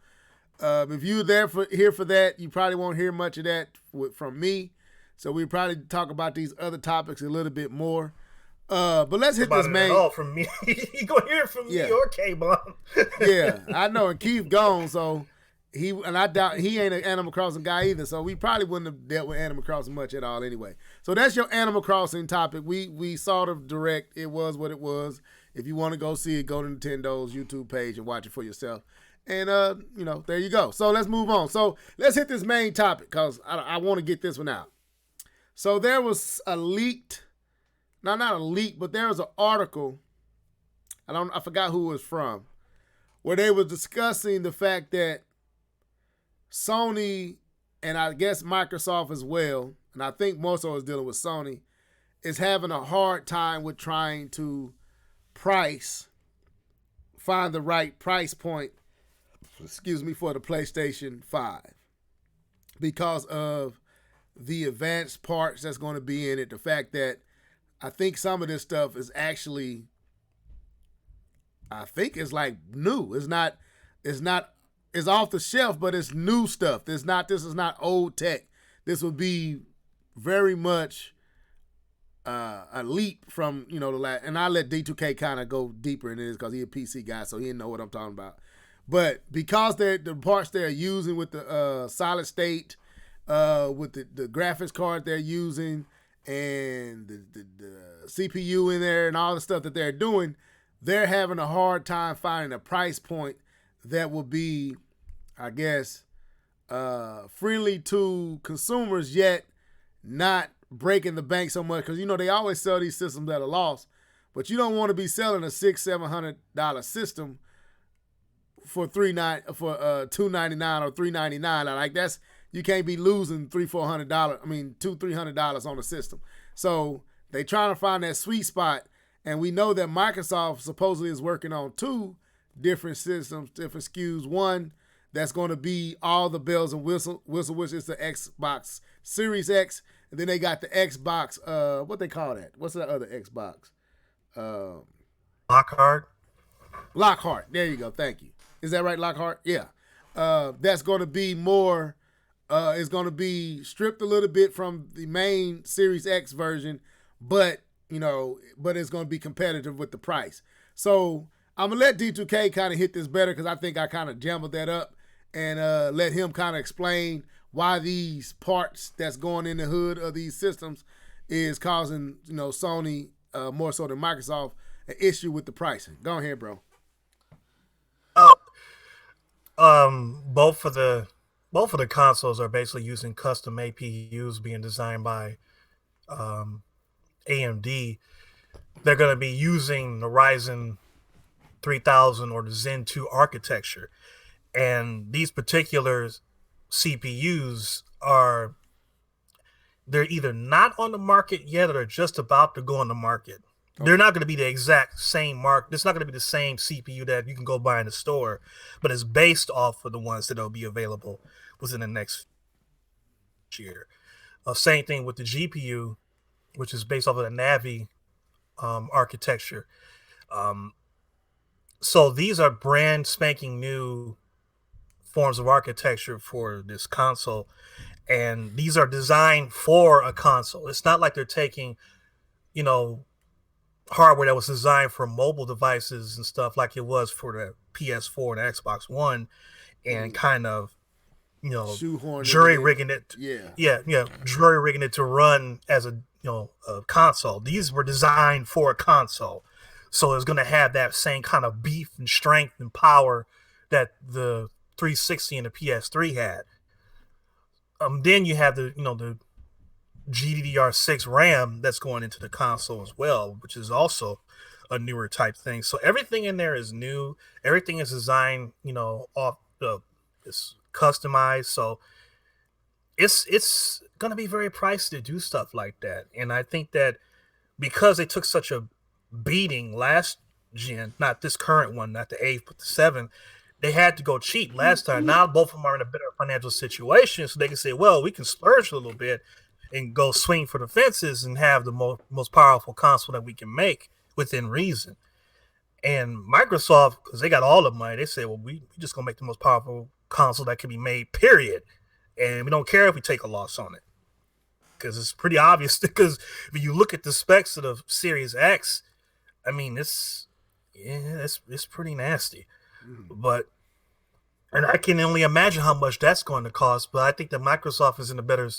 if you're here for that, you probably won't hear much of that from me. So we probably talk about these other topics a little bit more. But let's hit this main. All from me. You gonna hear it from me or K-Bomb. Yeah, I know. And Keith gone, so I doubt he ain't an Animal Crossing guy either. So we probably wouldn't have dealt with Animal Crossing much at all anyway. So that's your Animal Crossing topic. We saw the Direct. It was what it was. If you want to go see it, go to Nintendo's YouTube page and watch it for yourself. And there you go. So let's move on. So let's hit this main topic because I want to get this one out. So there was a leaked. Now, not a leak, but there was an article, I forgot who it was from, where they were discussing the fact that Sony, and I guess Microsoft as well, and I think more so is dealing with Sony, is having a hard time with trying to find the right price point, for the PlayStation 5 because of the advanced parts that's going to be in it, the fact that I think some of this stuff is actually, it's like new. It's off the shelf, but it's new stuff. This is not old tech. This would be very much a leap from, the last, and I'll let D2K kind of go deeper in this because he's a PC guy, so he didn't know what I'm talking about. But because the parts they're using with the solid state, with the graphics card they're using, and the CPU in there and all the stuff that they're doing, they're having a hard time finding a price point that will be, I guess, friendly to consumers, yet not breaking the bank so much. Because, they always sell these systems at a loss, but you don't want to be selling a $600-700 system for $299 or $399. Like you can't be losing $200-300 on the system. So they trying to find that sweet spot, and we know that Microsoft supposedly is working on 2 different systems, different SKUs. One that's going to be all the bells and whistle, which is the Xbox Series X, and then they got the Xbox. What they call that? What's that other Xbox? Lockhart. There you go. Thank you. Is that right, Lockhart? Yeah. That's going to be more. Is going to be stripped a little bit from the main Series X version, but it's going to be competitive with the price. So I'm gonna let D2K kind of hit this better because I think I kind of jumbled that up, and let him kind of explain why these parts that's going in the hood of these systems is causing Sony more so than Microsoft an issue with the pricing. Go ahead, bro. Both of the consoles are basically using custom APUs being designed by AMD. They're going to be using the Ryzen 3000 or the Zen 2 architecture, and these particular CPUs they're either not on the market yet or they're just about to go on the market. Okay. They're not going to be the exact same mark. It's not going to be the same CPU that you can go buy in the store, but it's based off of the ones that will be available within the next year. Same thing with the GPU, which is based off of the Navi architecture. So these are brand spanking new forms of architecture for this console, and these are designed for a console. It's not like they're taking, hardware that was designed for mobile devices and stuff like it was for the PS4 and the Xbox One, and kind of, jury rigging it. Jury rigging it to run as a console. These were designed for a console, so it's going to have that same kind of beef and strength and power that the 360 and the PS3 had. Then you have the GDDR6 RAM that's going into the console as well, which is also a newer type thing. So everything in there is new. Everything is designed, it's customized. So it's going to be very pricey to do stuff like that. And I think that because they took such a beating last gen, not this current one, not the 8th, but the 7th, they had to go cheap last time. Now both of them are in a better financial situation, so they can say, well, we can splurge a little bit and go swing for the fences and have the most powerful console that we can make within reason. And Microsoft, because they got all the money, they say, well, we just going to make the most powerful console that can be made, period. And we don't care if we take a loss on it. Because it's pretty obvious, because if you look at the specs of the Series X, I mean, it's pretty nasty. But, and I can only imagine how much that's going to cost, but I think that Microsoft is in a better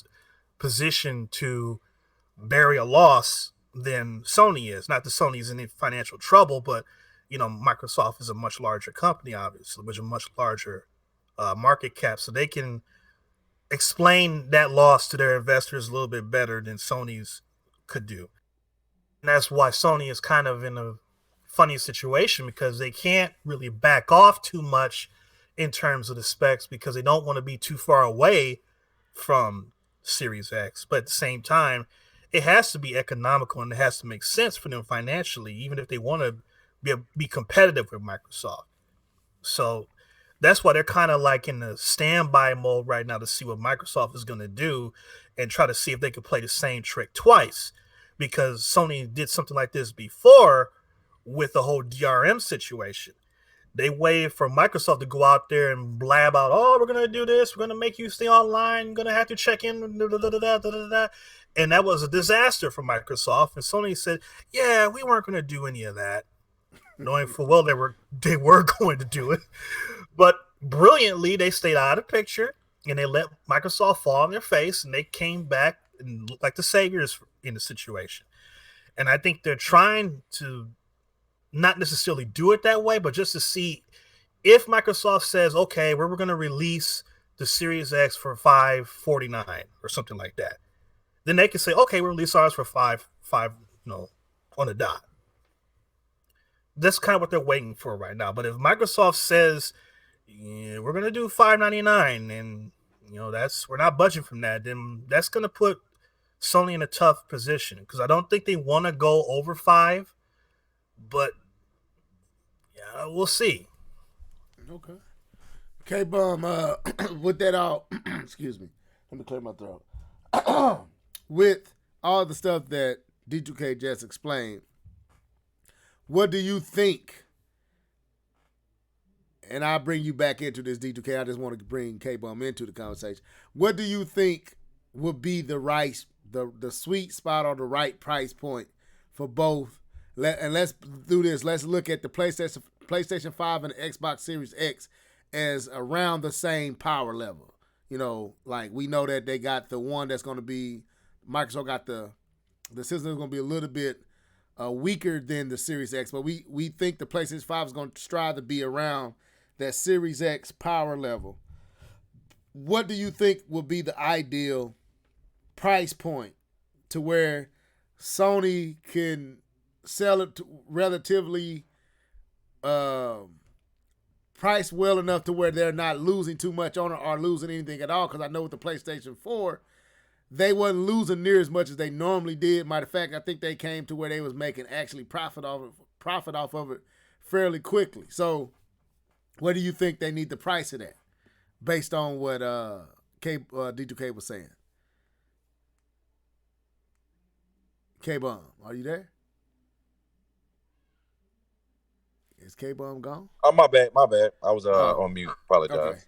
position to bury a loss than Sony is. Not that Sony is in any financial trouble, but Microsoft is a much larger company, obviously, with a much larger market cap, so they can explain that loss to their investors a little bit better than Sony's could do. And that's why Sony is kind of in a funny situation, because they can't really back off too much in terms of the specs, because they don't want to be too far away from Series X, but at the same time, it has to be economical and it has to make sense for them financially, even if they want to be competitive with Microsoft. So that's why they're kind of like in the standby mode right now to see what Microsoft is going to do and try to see if they can play the same trick twice, because Sony did something like this before with the whole DRM situation. They waited for Microsoft to go out there and blab out, oh, we're going to do this. We're going to make you stay online. You're going to have to check in. And that was a disaster for Microsoft. And Sony said, yeah, we weren't going to do any of that. Knowing full well they were going to do it. But brilliantly, they stayed out of the picture and they let Microsoft fall on their face, and they came back and looked like the saviors in the situation. And I think they're trying to not necessarily do it that way, but just to see if Microsoft says, okay, we're going to release the Series X for $549 or something like that, then they can say, okay, we'll release ours for $5 on the dot. That's kind of what they're waiting for right now. But if Microsoft says, yeah, we're going to do $599 and we're not budging from that, then that's going to put Sony in a tough position, because I don't think they want to go over $5, but we'll see. Okay. K-Bum, with that all, excuse me, let me clear my throat. With all the stuff that D2K just explained, what do you think? And I'll bring you back into this, D2K. I just want to bring K-Bum into the conversation. What do you think would be the sweet spot or the right price point for both? And let's do this. Let's look at the PlayStation PlayStation 5 and the Xbox Series X as around the same power level. You know, like we know that they got the one that's going to be, Microsoft got the system is going to be a little bit weaker than the Series X, but we think the PlayStation 5 is going to strive to be around that Series X power level. What do you think will be the ideal price point to where Sony can sell it to relatively priced well enough to where they're not losing too much on it or losing anything at all? Because I know with the PlayStation 4, they wasn't losing near as much as they normally did. Matter of fact, I think they came to where they was making actually profit off of it fairly quickly. So what do you think they need the price of that based on what D2K was saying? K-Bomb, are you there? Is K-Bomb gone? Oh, my bad. I was on mute. Apologize. Okay.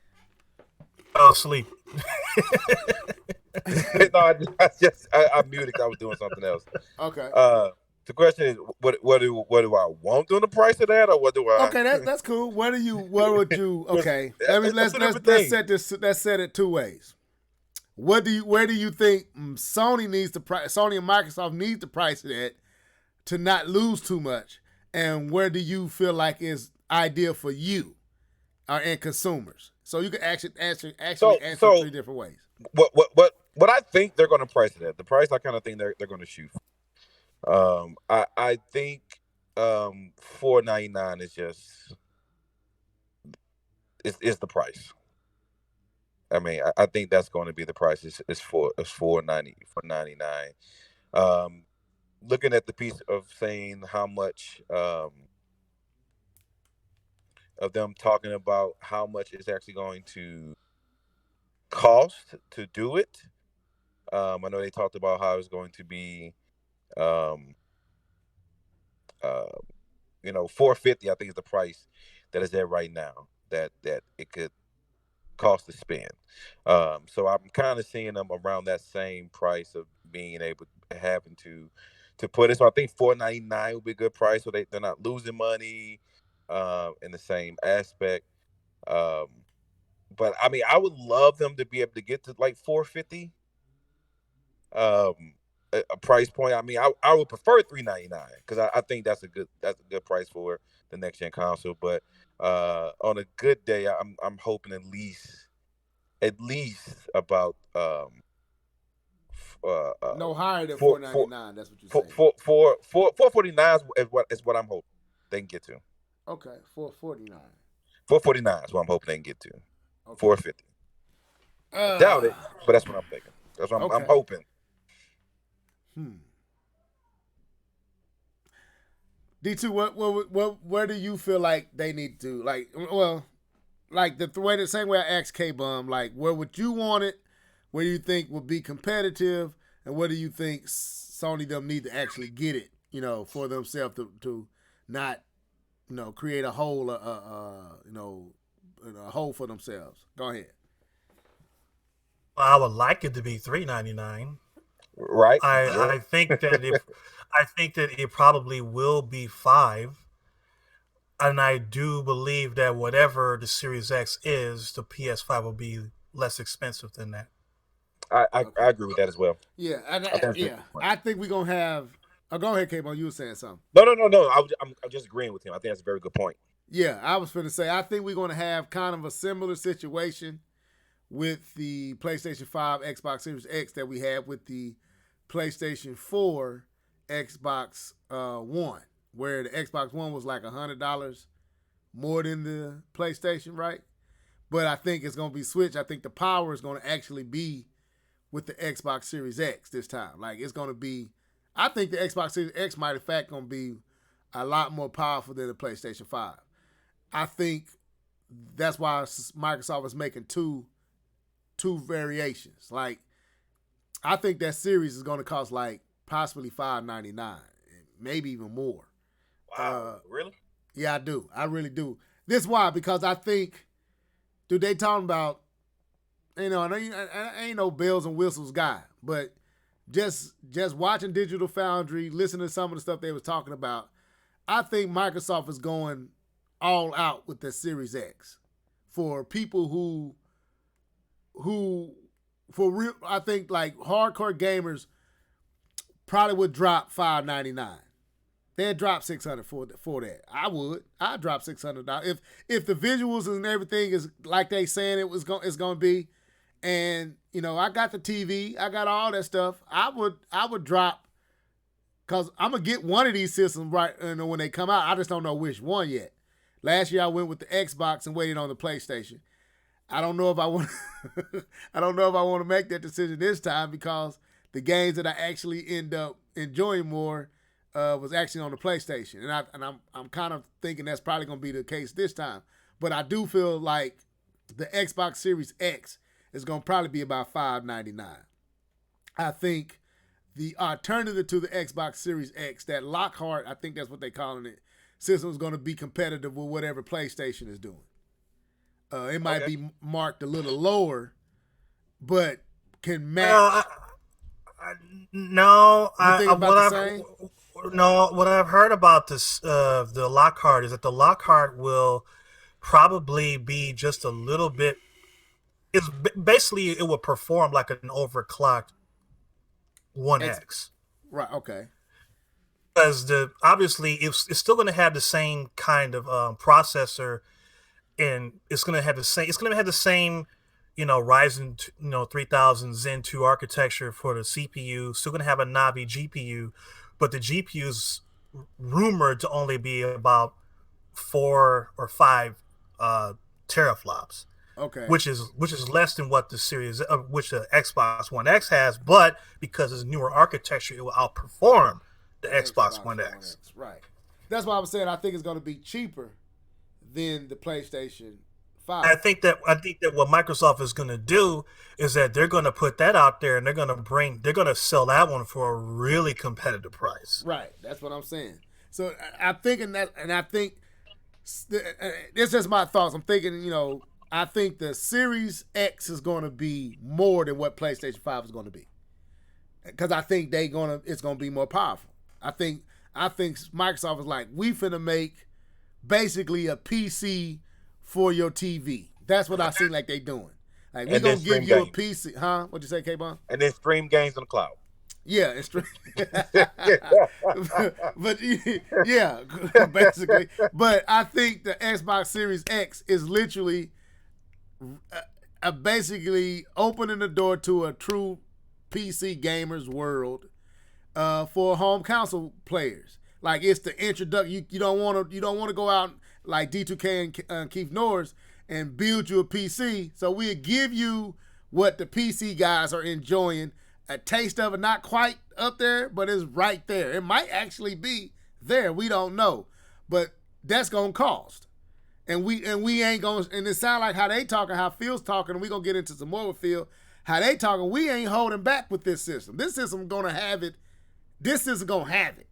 Oh, sleep. No, I muted 'cause I was doing something else. Okay. The question is, what do I want on the price of that, or what do I? Okay, that's cool. What would you? Okay, let's set it two ways. Where do you think Sony and Microsoft need to price it at to not lose too much, and where do you feel like is ideal for you and consumers? So you can actually answer three different ways. What I think they're going to price it at, the price I kind of think they're going to shoot for. I think $499 is just is the price. I mean, I think that's going to be the price. It's $499. Looking at the piece of saying how much of them talking about how much it's actually going to cost to do it. I know they talked about how it's going to be, $450. I think is the price that is there right now that it could cost to spend. So I'm kind of seeing them around that same price of being able having to put it. So I think $499 would be a good price, so they're not losing money in the same aspect. But I mean, I would love them to be able to get to like $450. A price point. I mean, I would prefer $399 because I think that's a good price for the next gen console. But on a good day, I'm hoping at least about no higher than $499. That's what you're saying. $449 is what I'm hoping they can get to. Okay, $449. $449 is what I'm hoping they can get to. Okay. $450. Doubt it, but that's what I'm thinking. That's what I'm hoping. D2, where do you feel like they need to like the same way I asked K-Bum, like where would you want it? Where do you think would be competitive, and where do you think Sony them need to actually get it? For themselves to not, create a hole, a hole for themselves. Go ahead. Well, I would like it to be $399. Right. I think that it probably will be $5, and I do believe that whatever the Series X is, the PS5 will be less expensive than that. I agree with that as well. Yeah, I think we're gonna have. Oh, go ahead, K-Bone. You were saying something. No. I'm just agreeing with him. I think that's a very good point. Yeah, I was going to say I think we're going to have kind of a similar situation with the PlayStation 5, Xbox Series X that we had with the PlayStation 4, Xbox One, where the Xbox One was like $100 more than the PlayStation, right? But I think it's going to be switched. I think the power is going to actually be with the Xbox Series X this time. Like it's going to be, I think the Xbox Series X might in fact going to be a lot more powerful than the PlayStation 5. I think that's why Microsoft is making two variations. Like I think that series is going to cost like possibly $599, maybe even more. Wow, really? Yeah, I do. I really do. This is why, because I think, dude, they talking about, I ain't no bells and whistles guy, but just watching Digital Foundry, listening to some of the stuff they was talking about, I think Microsoft is going all out with the Series X for people who for real. I think like hardcore gamers probably would drop $599. They'd drop $600 for that. I'd drop $600 if the visuals and everything is like they saying it's going to be, and I got the TV, I got all that stuff. I would drop, because I'm gonna get one of these systems right when they come out. I just don't know which one yet. Last year I went with the Xbox and waited on the PlayStation. I don't know if I want. I don't know if I want to make that decision this time, because the games that I actually end up enjoying more was actually on the PlayStation, and I'm kind of thinking that's probably going to be the case this time. But I do feel like the Xbox Series X is going to probably be about $599. I think the alternative to the Xbox Series X, that Lockhart, I think that's what they're calling it, system is going to be competitive with whatever PlayStation is doing. It might be marked a little lower, but can match. What I've heard about this, the Lockhart, is that the Lockhart will probably be just a little bit. Basically, it will perform like an overclocked One X. Right. Okay. Because obviously it's still going to have the same kind of processor, and it's going to have the same. It's going to have the same, Ryzen 3000 Zen 2 architecture for the CPU. Still going to have a Navi GPU. But the GPU is rumored to only be about 4 or 5 teraflops. Okay. Which is less than what the which the Xbox One X has, but because it's newer architecture, it will outperform the Xbox One X. Right. That's why I was saying I think it's going to be cheaper than the PlayStation 5. I think that what Microsoft is going to do is that they're going to put that out there, and they're going to sell that one for a really competitive price. Right. That's what I'm saying. So I'm thinking that, and I think this is my thoughts. I'm thinking, I think the Series X is going to be more than what PlayStation 5 is going to be, because I think it's going to be more powerful. I think Microsoft is like, we finna make basically a PC for your TV. That's what I seem like they doing. Like, we're going to give you a PC. Huh? What'd you say, K-Bon? And then stream games on the cloud. Yeah, it's true. but yeah, basically. But I think the Xbox Series X is literally basically opening the door to a true PC gamers world for home console players. Like, it's the introduction. You don't want to go out like D2K and Keith Norris and build you a PC. So we'll give you what the PC guys are enjoying. A taste of it, not quite up there, but it's right there. It might actually be there. We don't know, but that's gonna cost. And we ain't gonna. And it sound like how they talking, how Phil's talking. And we gonna get into some more with Phil. How they talking? We ain't holding back with this system. This system gonna have it. This system gonna have it.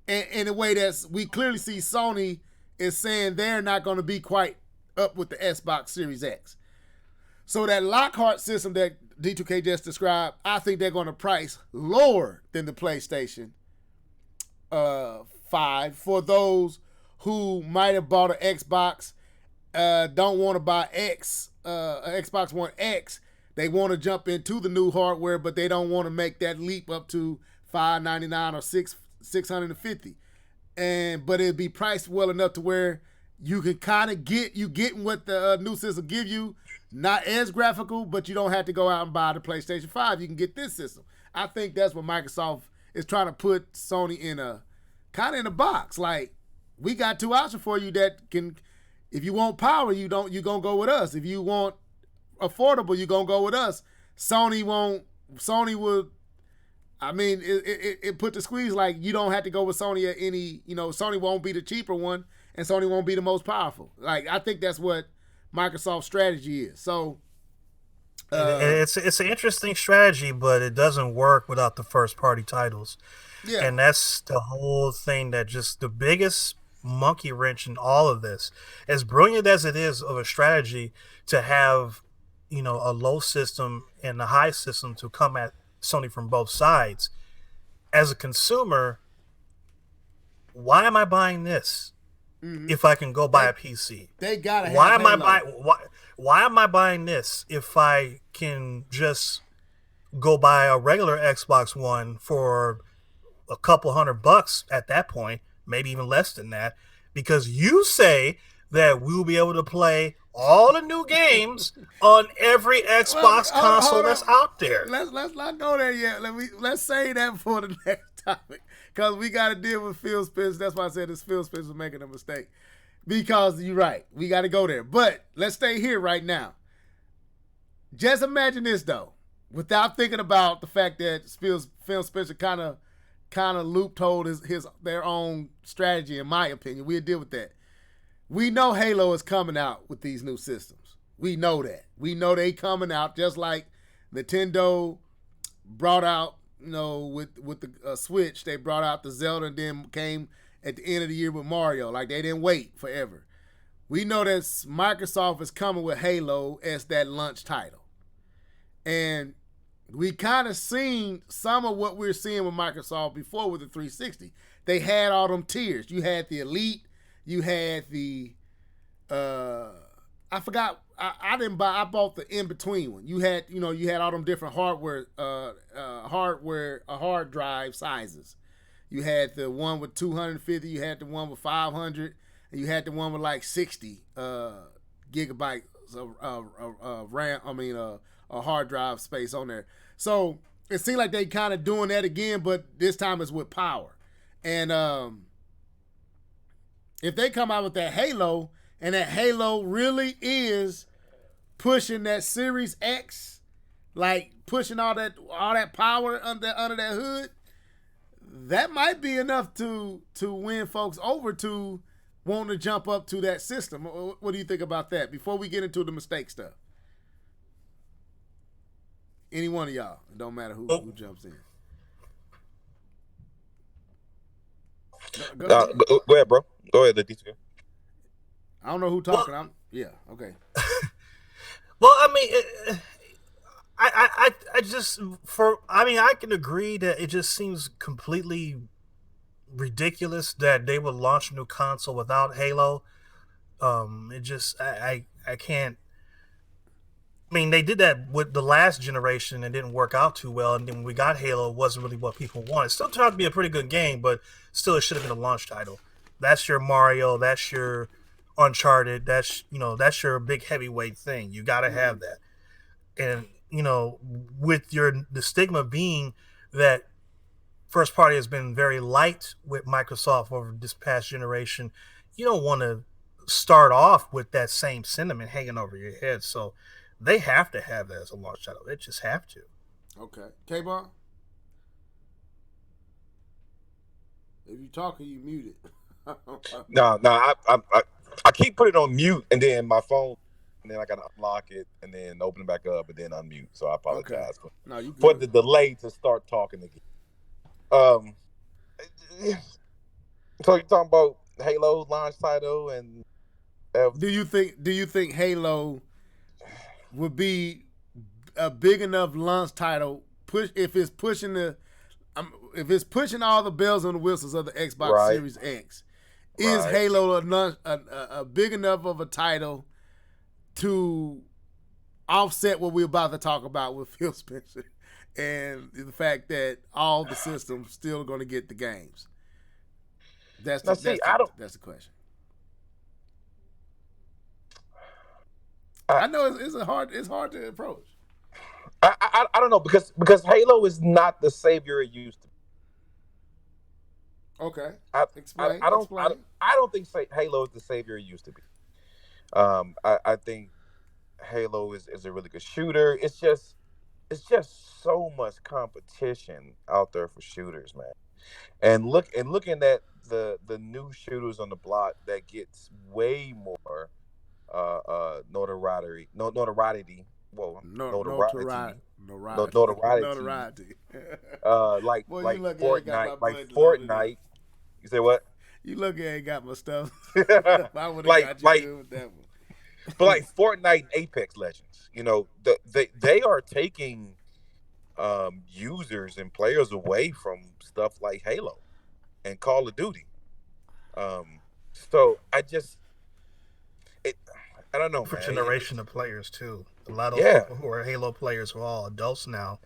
And in a way that's, we clearly see Sony is saying they're not gonna be quite up with the Xbox Series X. So that Lockhart system that D2K just described, I think they're going to price lower than the PlayStation 5 for those who might have bought an Xbox, don't want to buy Xbox One X. They want to jump into the new hardware, but they don't want to make that leap up to $599 or $650. But it'd be priced well enough to where you can kind of getting what the new system give you. Not as graphical, but you don't have to go out and buy the PlayStation 5. You can get this system. I think that's what Microsoft is trying to put Sony in a box. Like, we got two options for you that can, if you want power, you're going to go with us. If you want affordable, you're going to go with us. Sony will, I mean, it put the squeeze, like, you don't have to go with Sony at any, Sony won't be the cheaper one, and Sony won't be the most powerful. Like, I think that's what Microsoft's strategy is. So it's an interesting strategy, but it doesn't work without the first party titles. Yeah. And that's the whole thing, that just the biggest monkey wrench in all of this. As brilliant as it is of a strategy to have, a low system and a high system to come at Sony from both sides, as a consumer, why am I buying this? if I can go buy a PC. They gotta have Why am I Halo. buying? Why am I buying this if I can just go buy a regular Xbox One for a couple $100 at that point, maybe even less than that, because you say that we'll be able to play all the new games on every Xbox console hold that's on. out there. Let's not go there yet. Let's say that for the next topic, because we got to deal with Phil Spencer. That's why I said this Phil Spencer was making a mistake. Because you're right, we got to go there. But let's stay here right now. Just imagine this though, without thinking about the fact that Phil Spencer kind of loopholed their own strategy. In my opinion, we'll deal with that. We know Halo is coming out with these new systems. We know that. We know they coming out just like Nintendo brought out, with the Switch, they brought out the Zelda and then came at the end of the year with Mario. Like, they didn't wait forever. We know that Microsoft is coming with Halo as that launch title. And we kind of seen some of what we're seeing with Microsoft before with the 360. They had all them tiers. You had the Elite. You had the, I forgot, I bought the in-between one. You had all them different hardware, hard drive sizes. You had the one with 250, you had the one with 500, and you had the one with like 60 gigabytes of RAM, a hard drive space on there. So it seemed like they kind of doing that again, but this time it's with power. And if they come out with that Halo, and that Halo really is pushing that Series X, like pushing all that power under that hood, that might be enough to win folks over to wanting to jump up to that system. What do you think about that? Before we get into the mistake stuff, any one of y'all, it don't matter who jumps in. Go ahead, bro. Go ahead, Leticia. I don't know who talking. Okay. Well, I mean, I can agree that it just seems completely ridiculous that they would launch a new console without Halo. I can't. I mean, they did that with the last generation and didn't work out too well. And then when we got Halo, it wasn't really what people wanted. It still turned out to be a pretty good game, but still it should have been a launch title. That's your Mario. That's your Uncharted. That's your big heavyweight thing. You got to have that. And, with the stigma being that first party has been very light with Microsoft over this past generation, you don't want to start off with that same sentiment hanging over your head. So they have to have that as a launch title. They just have to. Okay. K-Bar? If you talking, you muted. No, I keep putting it on mute, and then my phone, and then I gotta unlock it, and then open it back up, and then unmute. So I apologize for the delay to start talking again. So you're talking about Halo launch title, and do you think Halo would be a big enough launch title if it's pushing all the bells and the whistles of the Xbox Series X? Is Halo a big enough of a title to offset what we're about to talk about with Phil Spencer and the fact that all the systems still going to get the games? That's the question. I know it's hard to approach. I don't know because Halo is not the savior it used to be. Okay. Explain. I don't think Halo is the savior it used to be. I think Halo is a really good shooter. It's just so much competition out there for shooters, man. And looking at the new shooters on the block that gets way more notoriety. Notoriety. Like Fortnite. You say what? You look at ain't got my stuff. I would have got you with that one. But like Fortnite and Apex Legends, they are taking users and players away from stuff like Halo and Call of Duty. So I don't know, For man. generation of players too. A lot of Yeah. people who are Halo players are all adults now,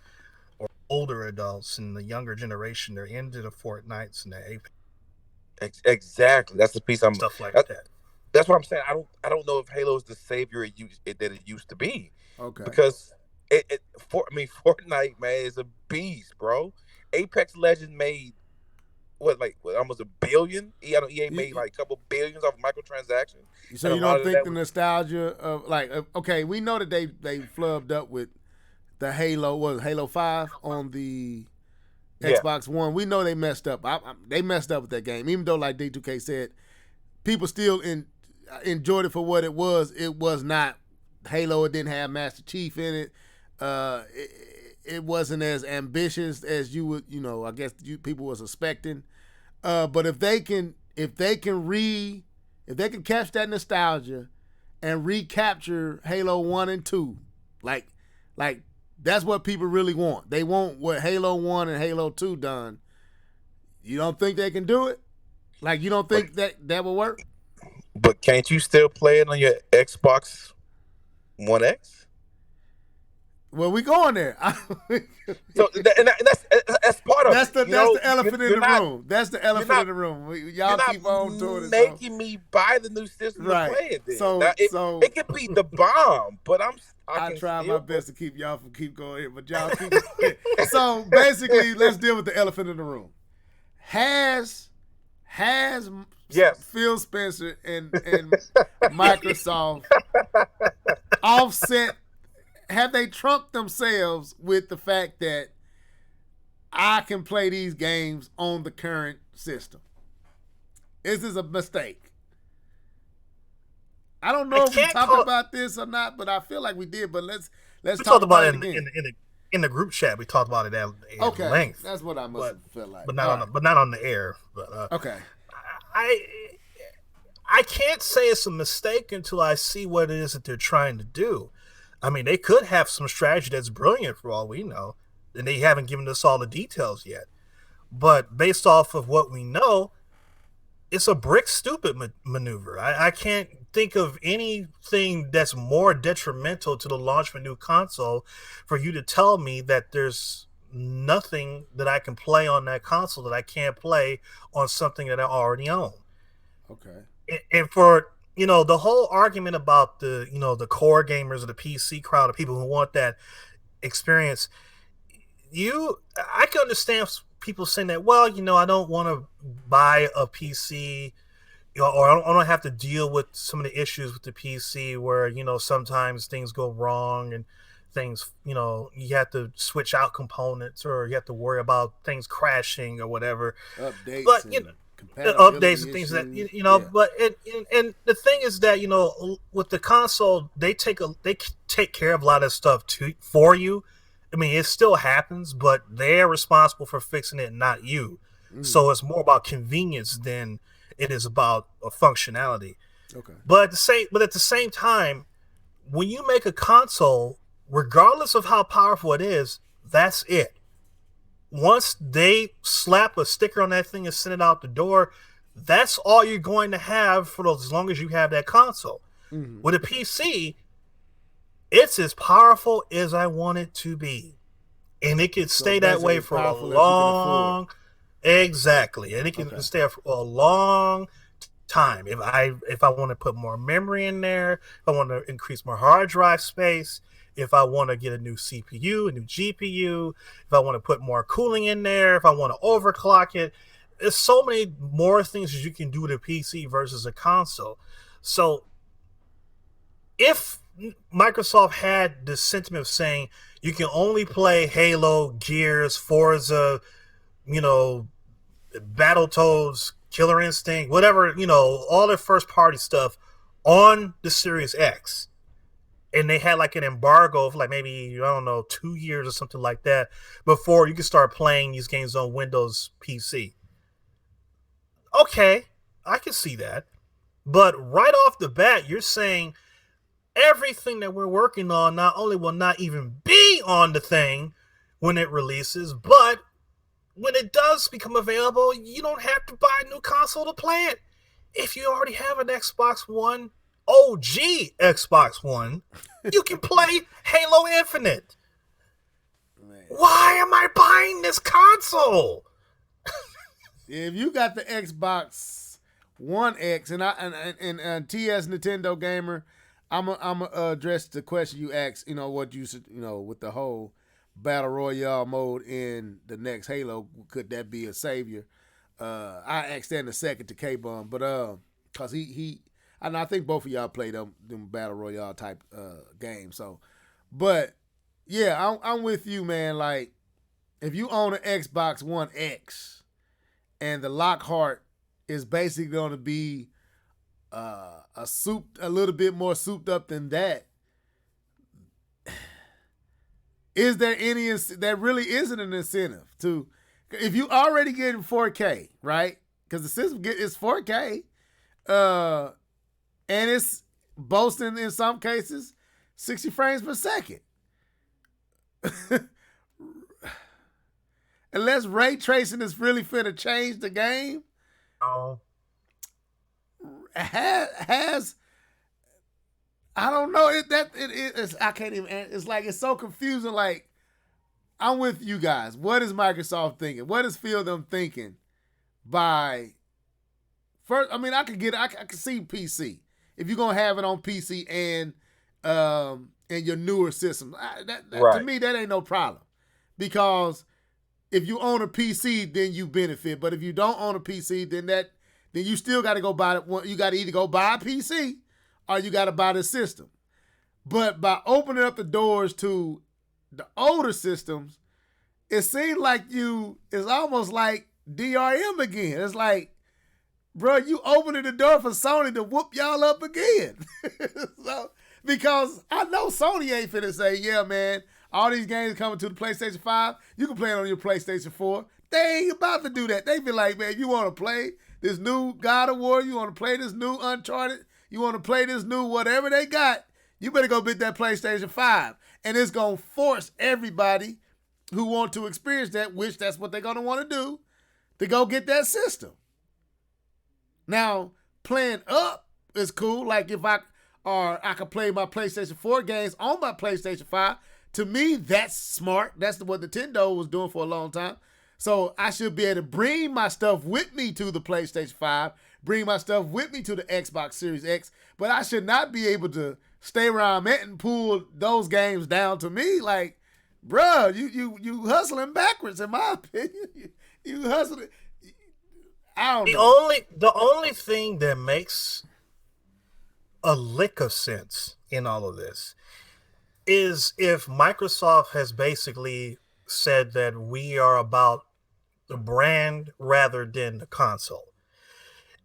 or older adults, and the younger generation they're into the Fortnites and the Apex, Exactly. That's the piece I'm. stuff like that. That's what I'm saying. I don't know if Halo is the savior that it used to be. Okay. Because Fortnite, man, is a beast, bro. Apex Legends made almost $1 billion. EA made like a couple billions off of microtransactions. So And you a lot don't of think that the was- nostalgia of okay, we know that they flubbed up with the Halo 5 on the Yeah. Xbox One. We know they messed up. They messed up with that game, even though, like D2K said, people still enjoyed it for what it was. It was not Halo. It didn't have Master Chief in it. It wasn't as ambitious as you would, I guess people were suspecting. But if they can catch that nostalgia and recapture Halo 1 and 2, like that's what people really want. They want what Halo 1 and Halo 2 done. You don't think they can do it? Like, you don't think that will work? But can't you still play it on your Xbox One X? Well, we going there. So that's part of That's it. the elephant in the room. That's the elephant in the room. Y'all keep on doing it. Making me buy the new system Right. to play it. Then. So- Now, so- it could be the bomb, but I can try still my best to keep y'all from keep going here, but y'all keep going. So basically, let's deal with the elephant in the room. Has Yes. Phil Spencer and Microsoft offset? Have they trumped themselves with the fact that I can play these games on the current system? Is this a mistake? I don't know if we talked about this or not, but I feel like we did. But let's We talk talked about it it again. in the group chat. We talked about it at Okay, length, that's what I must have felt like. but not on the air. But Okay, I can't say it's a mistake until I see what it is that they're trying to do. I mean, they could have some strategy that's brilliant for all we know, and they haven't given us all the details yet. But based off of what we know, it's a brick stupid maneuver. I can't think of anything that's more detrimental to the launch of a new console for you to tell me that there's nothing that I can play on that console that I can't play on something that I already own. okay. And for the whole argument about the core gamers or the PC crowd of people who want that experience, I can understand people saying that, well, I don't want to buy a PC, or I don't have to deal with some of the issues with the PC where, sometimes things go wrong and things, you have to switch out components or you have to worry about things crashing or whatever. Updates, But, updates and things that yeah. But and the thing is that with the console they take care of a lot of stuff for you. I mean, it still happens, but they're responsible for fixing it, not you. So it's more about convenience than it is about a functionality. Okay. But at the same time, when you make a console, regardless of how powerful it is, that's it. Once they slap a sticker on that thing and send it out the door, that's all you're going to have for as long as you have that console. Mm-hmm. With a PC, it's as powerful as I want it to be. And it can stay that way for a long... Exactly. And it can stay for a long time. If I want to put more memory in there, if I want to increase my hard drive space, if I want to get a new CPU, a new GPU, if I want to put more cooling in there, if I want to overclock it, there's so many more things that you can do with a PC versus a console. So if Microsoft had the sentiment of saying you can only play Halo, Gears, Forza, Battletoads, Killer Instinct, whatever, all their first party stuff on the Series X, and they had like an embargo of like maybe, 2 years or something like that before you could start playing these games on Windows PC. Okay, I can see that. But right off the bat, you're saying everything that we're working on not only will not even be on the thing when it releases, but when it does become available, you don't have to buy a new console to play it. if you already have an Xbox One, OG Xbox One, you can play Halo Infinite. Man. Why am I buying this console? If you got the Xbox One X and TS Nintendo Gamer, I'm gonna address the question you asked. You know what you should, with the whole battle royale mode in the next Halo, could that be a savior? I asked that in a second to K-Bum, but cause he and I think both of y'all play them battle royale type games. So, but yeah, I'm with you, man. Like, if you own an Xbox One X and the Lockhart is basically going to be a little bit more souped up than that, is there any? There really isn't an incentive to. If you already getting 4K, right? Because the system is 4K, and it's boasting in some cases 60 frames per second. Unless ray tracing is really finna change the game, has I don't know it's I can't even. It's like it's so confusing. Like, I'm with you guys. What is Microsoft thinking? What is Phil them thinking? By first, I mean, I could see PC if you're gonna have it on PC and your newer systems. Right. To me, that ain't no problem, because if you own a PC, then you benefit. But if you don't own a PC, then you still got to go buy it. You got to either go buy a PC or you got to buy the system. But by opening up the doors to the older systems, it seems like it's almost like DRM again. It's like, bro, you opening the door for Sony to whoop y'all up again. So, because I know Sony ain't finna say, yeah, man, all these games coming to the PlayStation 5, you can play it on your PlayStation 4. They ain't about to do that. They be like, man, you want to play this new God of War, you want to play this new Uncharted, you want to play this new whatever they got, you better go get that PlayStation 5. And it's going to force everybody who want to experience that, which that's what they're going to want to do, to go get that system. Now, playing up is cool. Like if I could play my PlayStation 4 games on my PlayStation 5. To me, that's smart. That's what Nintendo was doing for a long time. So I should be able to bring my stuff with me to the PlayStation 5, bring my stuff with me to the Xbox Series X, but I should not be able to stay where I'm at and pull those games down to me. Like, bruh, you hustling backwards, in my opinion. You hustling. I don't know. The only thing that makes a lick of sense in all of this is if Microsoft has basically said that we are about the brand rather than the console.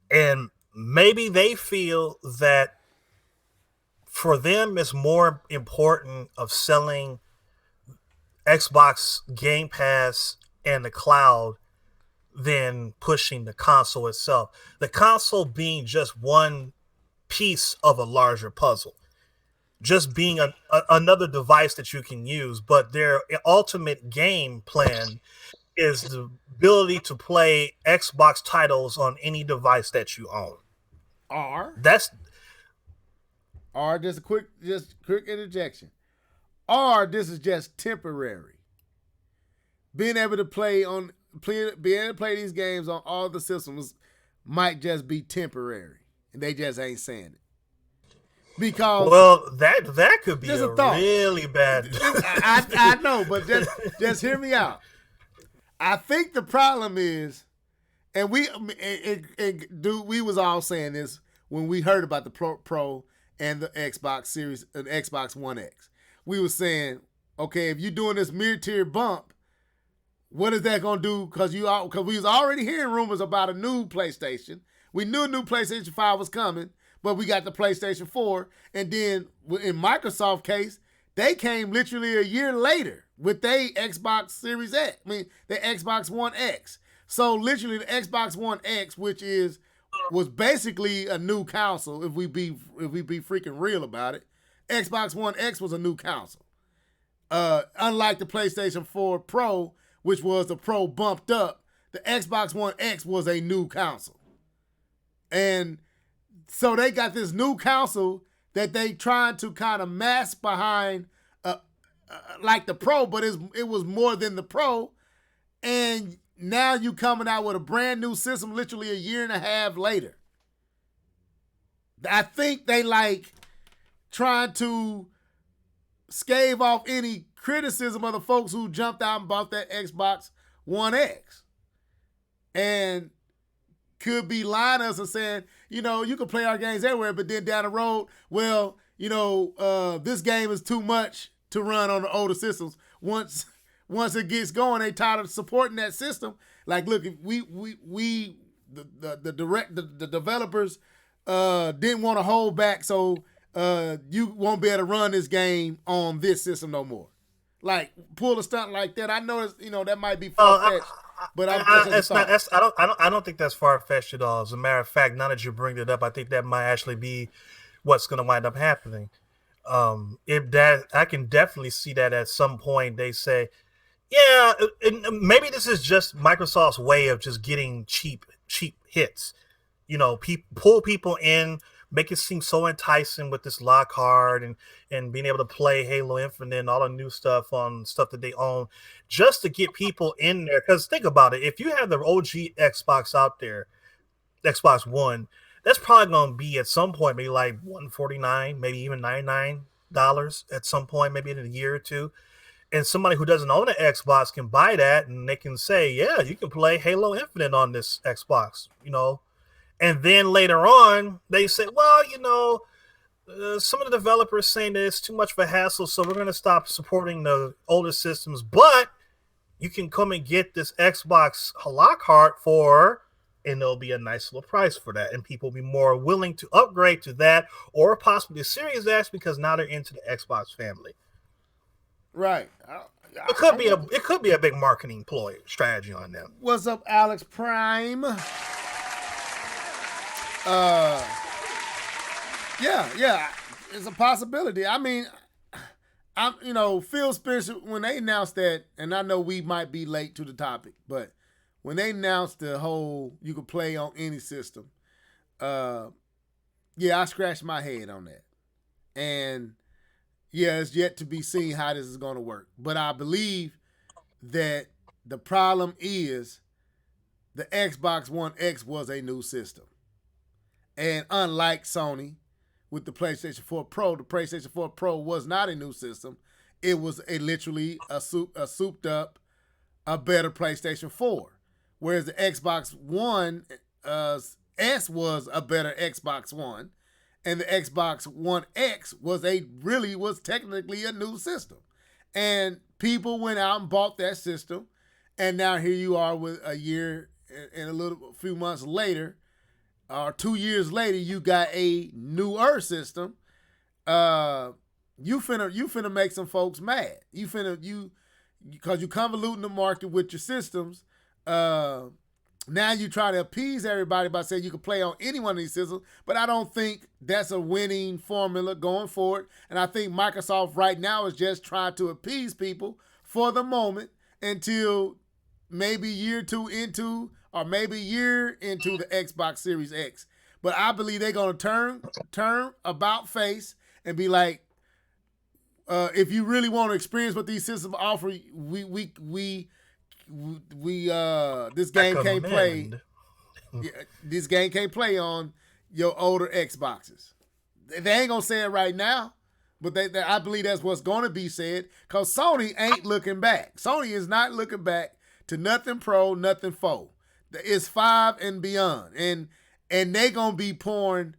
And maybe they feel that for them it's more important of selling Xbox Game Pass and the cloud than pushing the console itself. The console being just one piece of a larger puzzle. Just being another device that you can use, but their ultimate game plan is the ability to play Xbox titles on any device that you own. Just a quick interjection. Or this is just temporary. Being able to play these games on all the systems might just be temporary, and they just ain't saying it. Because that could be a really bad. I know, but just hear me out. I think the problem is, and we was all saying this when we heard about the Pro and the Xbox Series and Xbox One X. We were saying, okay, if you're doing this mid-tier bump, what is that gonna do? Because we was already hearing rumors about a new PlayStation. We knew a new PlayStation 5 was coming. But we got the PlayStation 4, and then in Microsoft case, they came literally a year later with their Xbox Series X. I mean, the Xbox One X. So literally the Xbox One X, which was basically a new console, if we be freaking real about it. Xbox One X was a new console. Unlike the PlayStation 4 Pro, which was the Pro bumped up, the Xbox One X was a new console. And so they got this new console that they trying to kind of mask behind like the Pro, but it was more than the Pro. And now you coming out with a brand new system literally a year and a half later. I think they like trying to scave off any criticism of the folks who jumped out and bought that Xbox One X. And could be lying us and saying, you can play our games everywhere, but then down the road, well, this game is too much to run on the older systems. Once it gets going, they tired of supporting that system. Like, look, if the developers didn't want to hold back, so you won't be able to run this game on this system no more. Like, pull a stunt like that. I know that might be far-fetched, but I don't think that's far-fetched at all. As a matter of fact, now that you bring it up, I think that might actually be what's going to wind up happening. I can definitely see that at some point they say, yeah, maybe this is just Microsoft's way of just getting cheap hits. Pull people in, make it seem so enticing with this Lockhart and being able to play Halo Infinite and all the new stuff on stuff that they own, just to get people in there. Because think about it, if you have the OG Xbox out there, Xbox One, that's probably going to be at some point maybe like $149, maybe even $99 at some point, maybe in a year or two. And somebody who doesn't own an Xbox can buy that, and they can say, yeah, you can play Halo Infinite on this Xbox, And then later on, they say, well, some of the developers saying that it's too much of a hassle, so we're going to stop supporting the older systems. But you can come and get this Xbox Lockhart and there'll be a nice little price for that. And people will be more willing to upgrade to that or possibly the Series X because now they're into the Xbox family. Right. It could be a big marketing ploy strategy on them. What's up, Alex Prime? Yeah, it's a possibility. I mean, Phil Spencer, when they announced that, and I know we might be late to the topic, but when they announced the whole you could play on any system, I scratched my head on that. And yeah, it's yet to be seen how this is going to work. But I believe that the problem is the Xbox One X was a new system. And unlike Sony with the PlayStation 4 Pro, the PlayStation 4 Pro was not a new system. It was literally a souped up, a better PlayStation 4. Whereas the Xbox One S was a better Xbox One. And the Xbox One X was technically a new system. And people went out and bought that system. And now here you are with a year and a few months later, or 2 years later, you got a newer system. You finna make some folks mad. Because you convoluting the market with your systems. Now you try to appease everybody by saying you can play on any one of these systems, but I don't think that's a winning formula going forward. And I think Microsoft right now is just trying to appease people for the moment until maybe year two into, or maybe year into the Xbox Series X. But I believe they're going to turn about face and be like, if you really want to experience what these systems offer, this game can't play. This game can't play on your older Xboxes. They ain't gonna say it right now, but I believe that's what's gonna be said. Cause Sony ain't looking back. Sony is not looking back to nothing Pro, nothing 4. It's 5 and beyond, and they gonna be pouring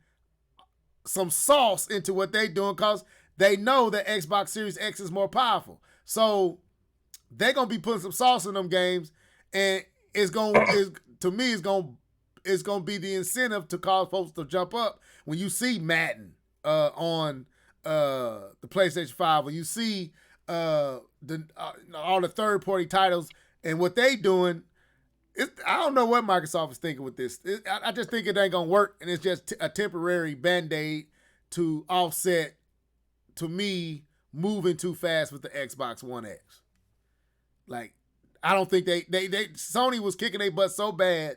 some sauce into what they doing, cause they know that Xbox Series X is more powerful. So they're gonna be putting some sauce in them games, and it's gonna be the incentive to cause folks to jump up when you see Madden on the PlayStation 5, when you see all the third party titles and what they doing. I don't know what Microsoft is thinking with this. I just think it ain't gonna work, and it's just a temporary band-aid to offset, to me, moving too fast with the Xbox One X. Like, I don't think Sony was kicking their butt so bad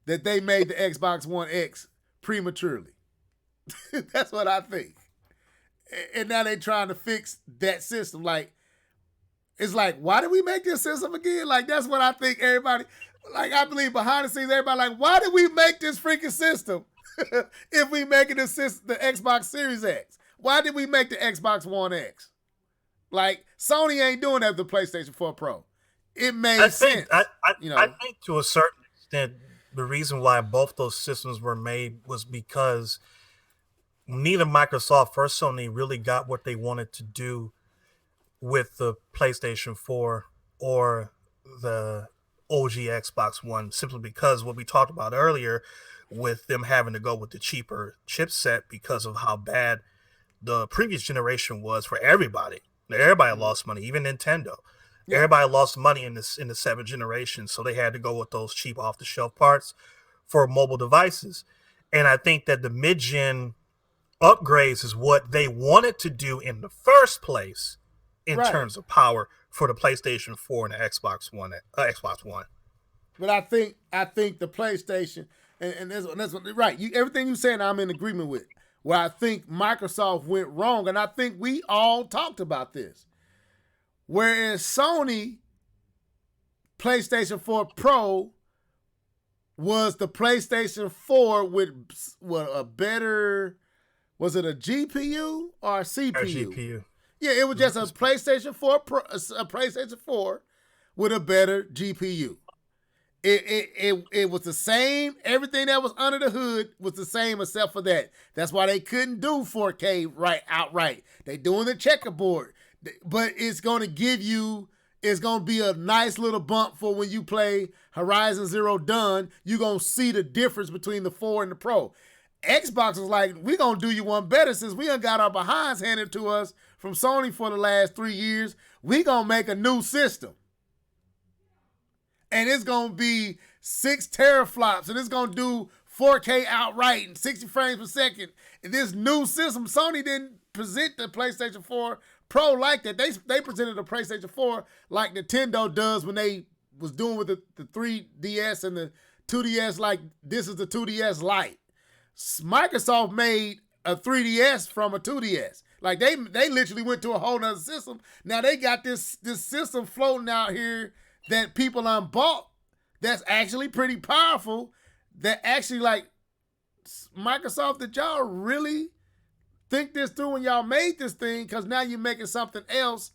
that they made the Xbox One X prematurely. That's what I think. And now they trying to fix that system. Like, it's like, why did we make this system again? Like, that's what I think everybody, like, I believe behind the scenes, everybody like, why did we make this freaking system if we making the Xbox Series X? Why did we make the Xbox One X? Like, Sony ain't doing that with the PlayStation 4 Pro. It made sense. I think to a certain extent, the reason why both those systems were made was because neither Microsoft or Sony really got what they wanted to do with the PlayStation 4 or the OG Xbox One, simply because what we talked about earlier with them having to go with the cheaper chipset because of how bad the previous generation was for everybody. Everybody lost money, even Nintendo. Yeah. Everybody lost money in the 7th generation, so they had to go with those cheap off-the-shelf parts for mobile devices. And I think that the mid-gen upgrades is what they wanted to do in the first place in terms of power for the PlayStation 4 and the Xbox One. But I think the PlayStation and that's what, right. Everything you're saying, I'm in agreement with. Where I think Microsoft went wrong, and I think we all talked about this. Whereas Sony PlayStation 4 Pro was the PlayStation 4 with a better, was it a GPU or a CPU? A GPU. Yeah, it was just a PlayStation 4 Pro, a PlayStation 4 with a better GPU. It was the same. Everything that was under the hood was the same except for that. That's why they couldn't do 4K outright. They doing the checkerboard. But it's going to give you, it's going to be a nice little bump for when you play Horizon Zero Dawn. You're going to see the difference between the 4 and the Pro. Xbox was like, we're going to do you one better since we done got our behinds handed to us from Sony for the last 3 years. We going to make a new system. And it's going to be 6 teraflops, and it's going to do 4K outright and 60 frames per second. And this new system, Sony didn't present the PlayStation 4 Pro like that. They presented the PlayStation 4 like Nintendo does when they was doing with the 3DS and the 2DS, like this is the 2DS Lite. Microsoft made a 3DS from a 2DS. Like they literally went to a whole nother system. Now they got this system floating out here that people unbought that's actually pretty powerful, that actually, like, Microsoft, did y'all really think this through when y'all made this thing? Because now you're making something else,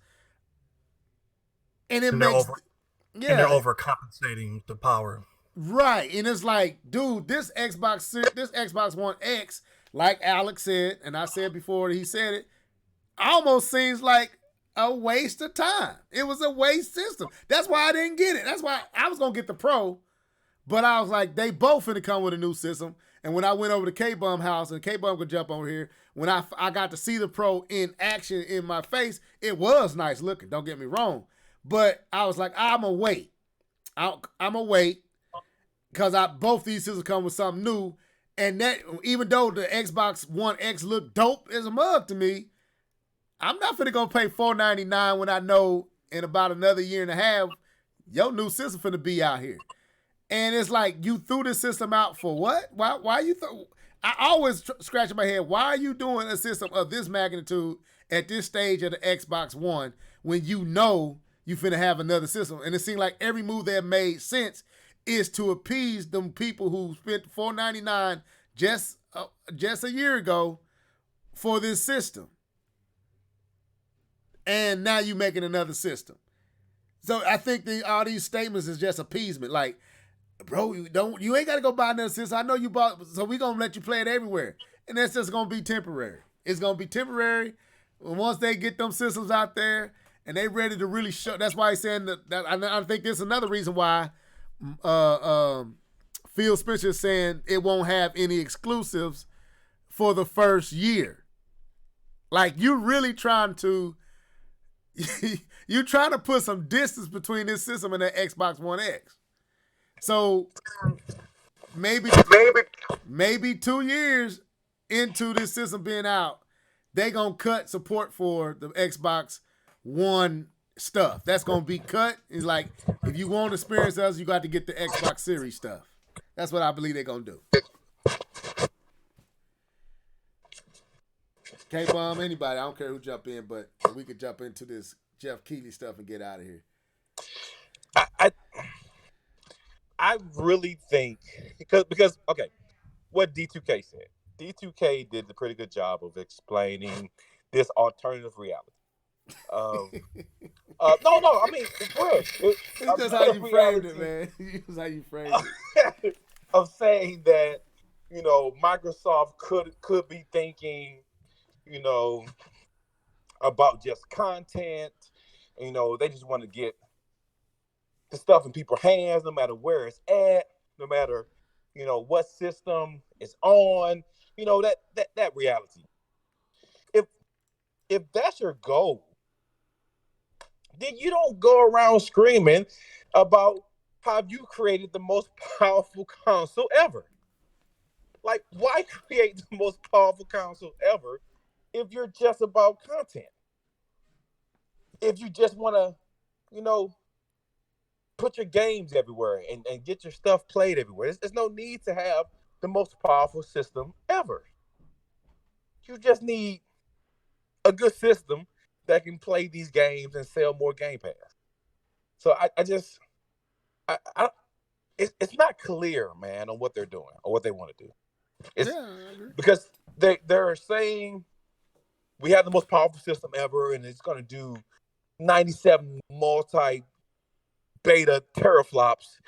and and they're overcompensating the power. Right, and it's like, dude, this Xbox One X, like Alex said, and I said before he said it, almost seems like a waste of time. It was a waste system. That's why I didn't get it. That's why I was going to get the Pro, but I was like, they both finna come with a new system. And when I went over to K-Bum house, and K-Bum could jump over here, when I got to see the Pro in action in my face, it was nice looking, don't get me wrong. But I was like, I'm going to wait. I'm going to wait because both these systems come with something new. And that, even though the Xbox One X looked dope as a mug to me, I'm not finna go pay $499 when I know in about another year and a half, your new system finna be out here. And it's like, you threw this system out for what? Why you I always scratch my head. Why are you doing a system of this magnitude at this stage of the Xbox One when you know you finna have another system? And it seems like every move they have made since is to appease them people who spent $499 just a year ago for this system. And now you making another system. So I think all these statements is just appeasement. Like, bro, you ain't got to go buy another system. I know you bought, so we going to let you play it everywhere. And that's just going to be temporary. It's going to be temporary. Once they get them systems out there and they ready to really show, that's why he's saying that I think this is another reason why Phil Spencer is saying it won't have any exclusives for the first year. Like, you really trying to, you're trying to put some distance between this system and that Xbox One X. So maybe 2 years into this system being out, they gonna cut support for the Xbox One stuff. That's gonna be cut. It's like, if you want to experience us, you got to get the Xbox Series stuff. That's what I believe they're gonna do. K-Bomb, anybody. I don't care who jump in, but we could jump into this Jeff Keighley stuff and get out of here. I really think because okay, what D2K said. D2K did a pretty good job of explaining this alternative reality. No, I mean, it's real. It's just how you framed it, man. It's how you framed it. Of saying that, Microsoft could be thinking, about just content. They just want to get the stuff in people's hands, no matter where it's at, no matter, what system it's on. That reality. If that's your goal, then you don't go around screaming about how you created the most powerful console ever. Like, why create the most powerful console ever if you're just about content? If you just want to, put your games everywhere and get your stuff played everywhere. There's no need to have the most powerful system ever. You just need a good system that can play these games and sell more Game Pass. So it's not clear, man, on what they're doing or what they want to do. Because they're saying we have the most powerful system ever, and it's going to do 97 multi-beta teraflops,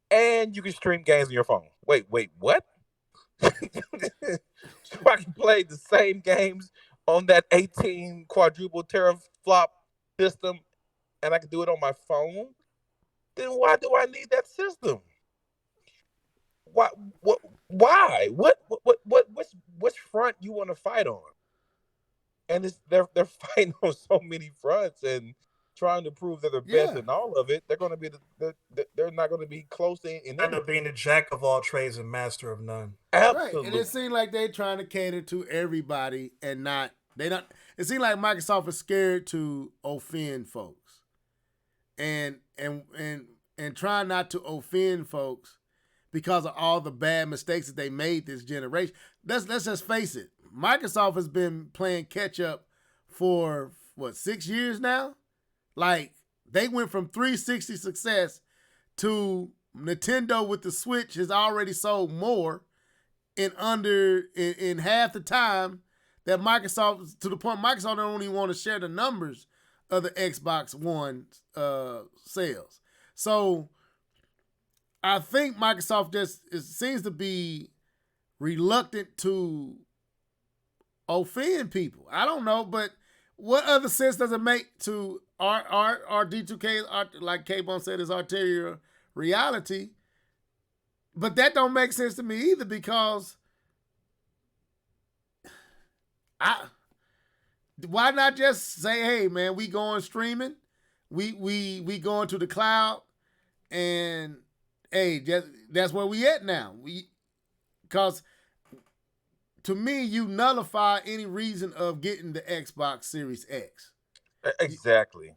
and you can stream games on your phone. Wait, what? So I can play the same games on that 18 quadruple teraflop system, and I can do it on my phone? Then why do I need that system? Why? Which front you want to fight on? And they're fighting on so many fronts and trying to prove that they're best in all of it. They're going to be they're not going to be close in end up being the jack of all trades and master of none. Absolutely. Right. And it seems like they're trying to cater to everybody and not. It seems like Microsoft is scared to offend folks, and trying not to offend folks because of all the bad mistakes that they made this generation. Let's just face it. Microsoft has been playing catch up for 6 years now. Like, they went from 360 success to Nintendo with the Switch has already sold more in half the time that Microsoft, to the point Microsoft don't even want to share the numbers of the Xbox One sales. So I think Microsoft seems to be reluctant to offend people. I don't know, but what other sense does it make to our D2K, like K-Bone said, is arterial reality? But that don't make sense to me either, because why not just say, hey man, we going streaming, we going to the cloud, and hey, that's where we at now. Because to me, you nullify any reason of getting the Xbox Series X. Exactly.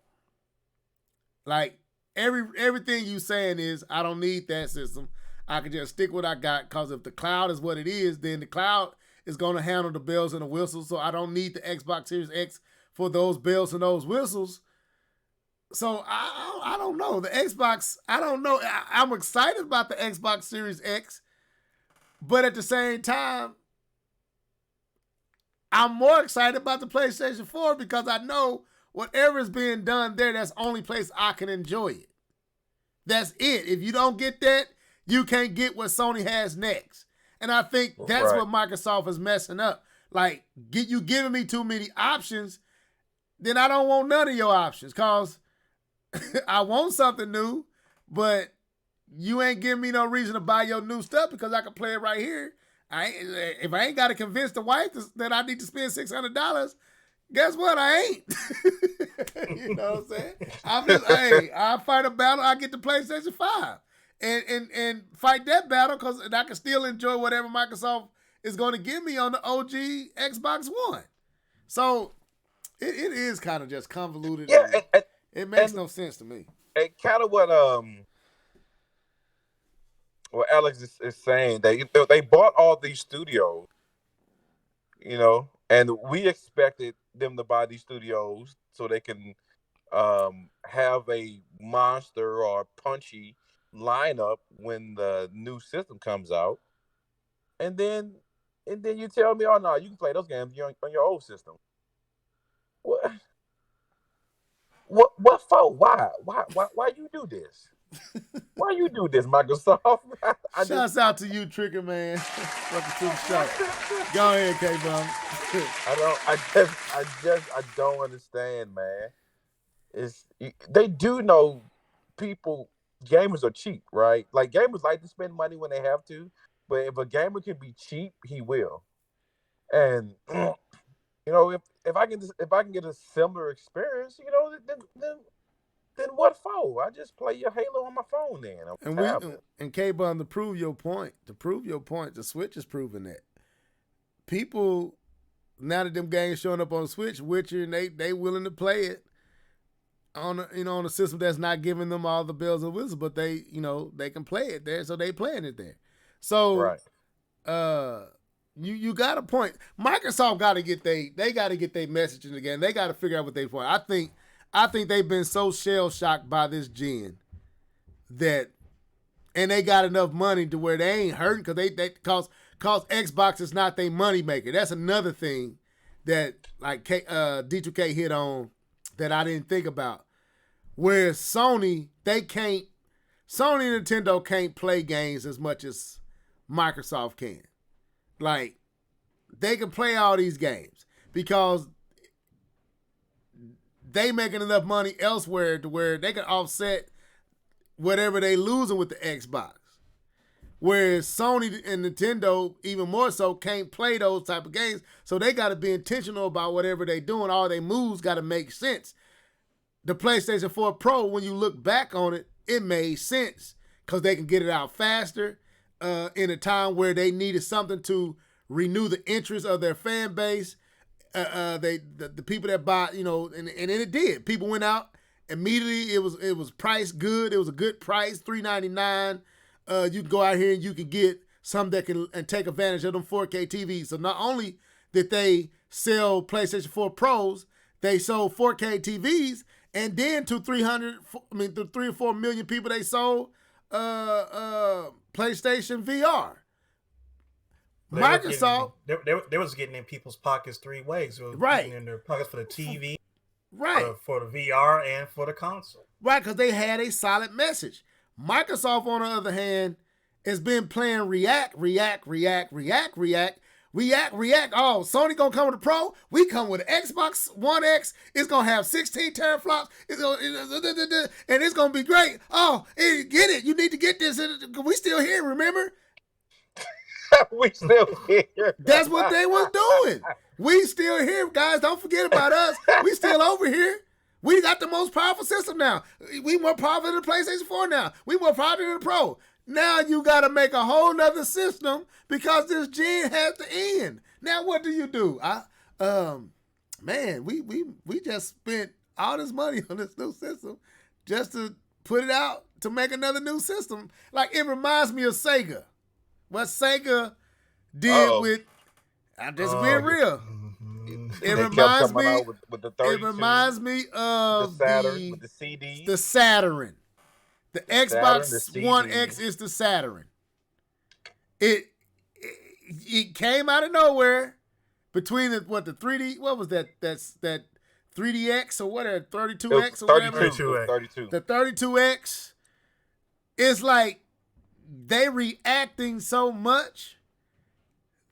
Like, everything you saying is, I don't need that system. I can just stick what I got, because if the cloud is what it is, then the cloud is going to handle the bells and the whistles, so I don't need the Xbox Series X for those bells and those whistles. So I don't know. The Xbox, I don't know. I'm excited about the Xbox Series X, but at the same time, I'm more excited about the PlayStation 4 because I know whatever is being done there, that's the only place I can enjoy it. That's it. If you don't get that, you can't get what Sony has next. And I think that's what Microsoft is messing up. Like, you giving me too many options, then I don't want none of your options, because I want something new, but you ain't giving me no reason to buy your new stuff because I can play it right here. If I ain't got to convince the wife that I need to spend $600, guess what? I ain't. You know what I'm saying? I fight a battle. I get the PlayStation 5 and fight that battle, because I can still enjoy whatever Microsoft is going to give me on the OG Xbox One. So it is kind of just convoluted. Yeah, it makes no sense to me. And kind of what Alex is saying, they bought all these studios, And we expected them to buy these studios so they can have a monster or punchy lineup when the new system comes out. And then you tell me, oh no, you can play those games on your old system. What? What for? Why you do this? Why you do this, Microsoft? Shouts out to you, Trigger Man. Welcome to the show. Go ahead, K-Bum. I don't understand, man. They do know gamers are cheap, right? Like gamers like to spend money when they have to, but if a gamer can be cheap, he will. And you know, if I can get a similar experience, you know, then what for? I just play your Halo on my phone then. And K-Bum, to prove your point, the Switch is proving that. People, now that them games showing up on the Switch, Witcher, and they willing to play it on a system that's not giving them all the bells and whistles, but they can play it there, so they playing it there. So right. You got a point. Microsoft got to get they got to get their messaging again. They got to figure out what they for. I think they've been so shell shocked by this gen that, and they got enough money to where they ain't hurting because Xbox is not their money maker. That's another thing that like D2K hit on that I didn't think about. Where Sony and Nintendo can't play games as much as Microsoft can. Like, they can play all these games because they making enough money elsewhere to where they can offset whatever they losing with the Xbox. Whereas Sony and Nintendo, even more so, can't play those type of games. So they got to be intentional about whatever they doing. All their moves got to make sense. The PlayStation 4 Pro, when you look back on it, it made sense because they can get it out faster in a time where they needed something to renew the interest of their fan base. The people that bought, and it did. People went out immediately. It was priced good. It was a good price, $399. You can go out here and you can get some that can and take advantage of them 4K TVs. So not only did they sell PlayStation 4 Pros, they sold 4K TVs, and then to 3 or 4 million people they sold PlayStation VR. Microsoft, they was getting in people's pockets three ways. Right. In their pockets for the TV, right, for the VR, and for the console. Right, because they had a solid message. Microsoft, on the other hand, has been playing react. Oh, Sony gonna come with a Pro. We come with an Xbox One X. It's gonna have 16 teraflops. And it's gonna be great. Oh, get it. You need to get this. We still here, remember? We still here. That's what they was doing. We still here, guys. Don't forget about us. We still over here. We got the most powerful system now. We more powerful than the PlayStation 4 now. We more powerful than the Pro. Now you got to make a whole nother system because this gen has to end. Now what do you do? Man, we just spent all this money on this new system just to put it out to make another new system. Like, it reminds me of Sega. What Sega did with, I'm just being real. It reminds me. With the 32, it reminds me of the Saturn with the CDs. The Saturn. The Xbox Saturn, One X is the Saturn. It came out of nowhere between the 3D. What was that? That's that 3DX or whatever, 32X or whatever. 32. The 32X. It's like they reacting so much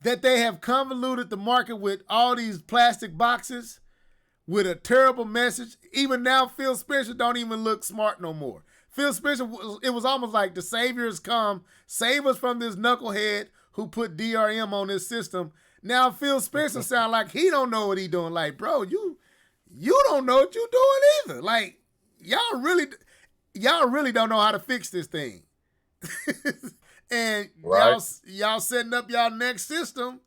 that they have convoluted the market with all these plastic boxes with a terrible message. Even now, Phil Spencer don't even look smart no more. Phil Spencer, it was almost like the saviors come, save us from this knucklehead who put DRM on this system. Now Phil Spencer sound like he don't know what he doing. Like, bro, you don't know what you doing either. Like, y'all really don't know how to fix this thing. And right. y'all setting up y'all next system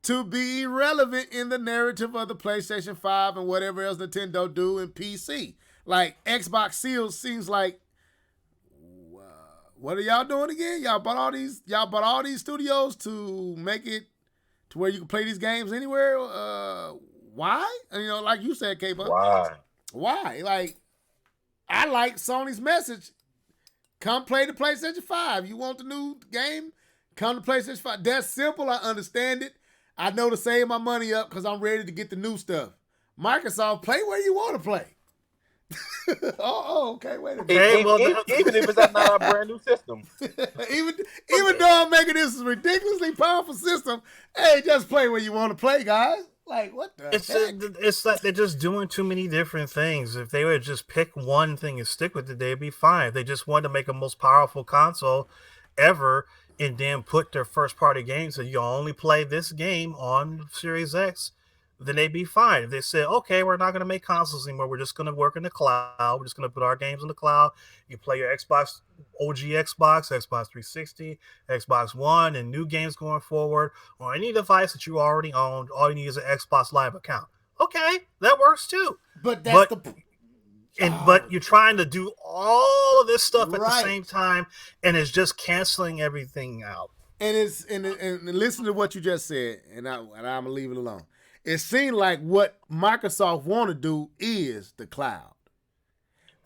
to be irrelevant in the narrative of the PlayStation 5 and whatever else Nintendo do in PC. Like, Xbox seems like, what are y'all doing again? Y'all bought all these studios to to where you can play these games anywhere. Why? And, like you said, K-Buck. Why? Like, I like Sony's message. Come play the PlayStation 5. You want the new game? Come to PlayStation 5. That's simple. I understand it. I know to save my money up because I'm ready to get the new stuff. Microsoft, play where you want to play. Okay. Wait a minute. Even if it's not a brand new system. even though I'm making this a ridiculously powerful system, hey, just play where you want to play, guys. Like, what the heck? It's like they're just doing too many different things. If they would just pick one thing and stick with it, they'd be fine. If they just wanted to make a most powerful console ever and then put their first-party games and you only play this game on Series X, then they'd be fine. If they said, okay, we're not going to make consoles anymore. We're just going to work in the cloud. We're just going to put our games in the cloud. You play your Xbox, OG Xbox, Xbox 360, Xbox One, and new games going forward on any device that you already owned. All you need is an Xbox Live account. Okay, that works too. But you're trying to do all of this stuff at the same time, and it's just canceling everything out. And listen to what you just said, and I'm gonna leave it alone. It seemed like what Microsoft want to do is the cloud.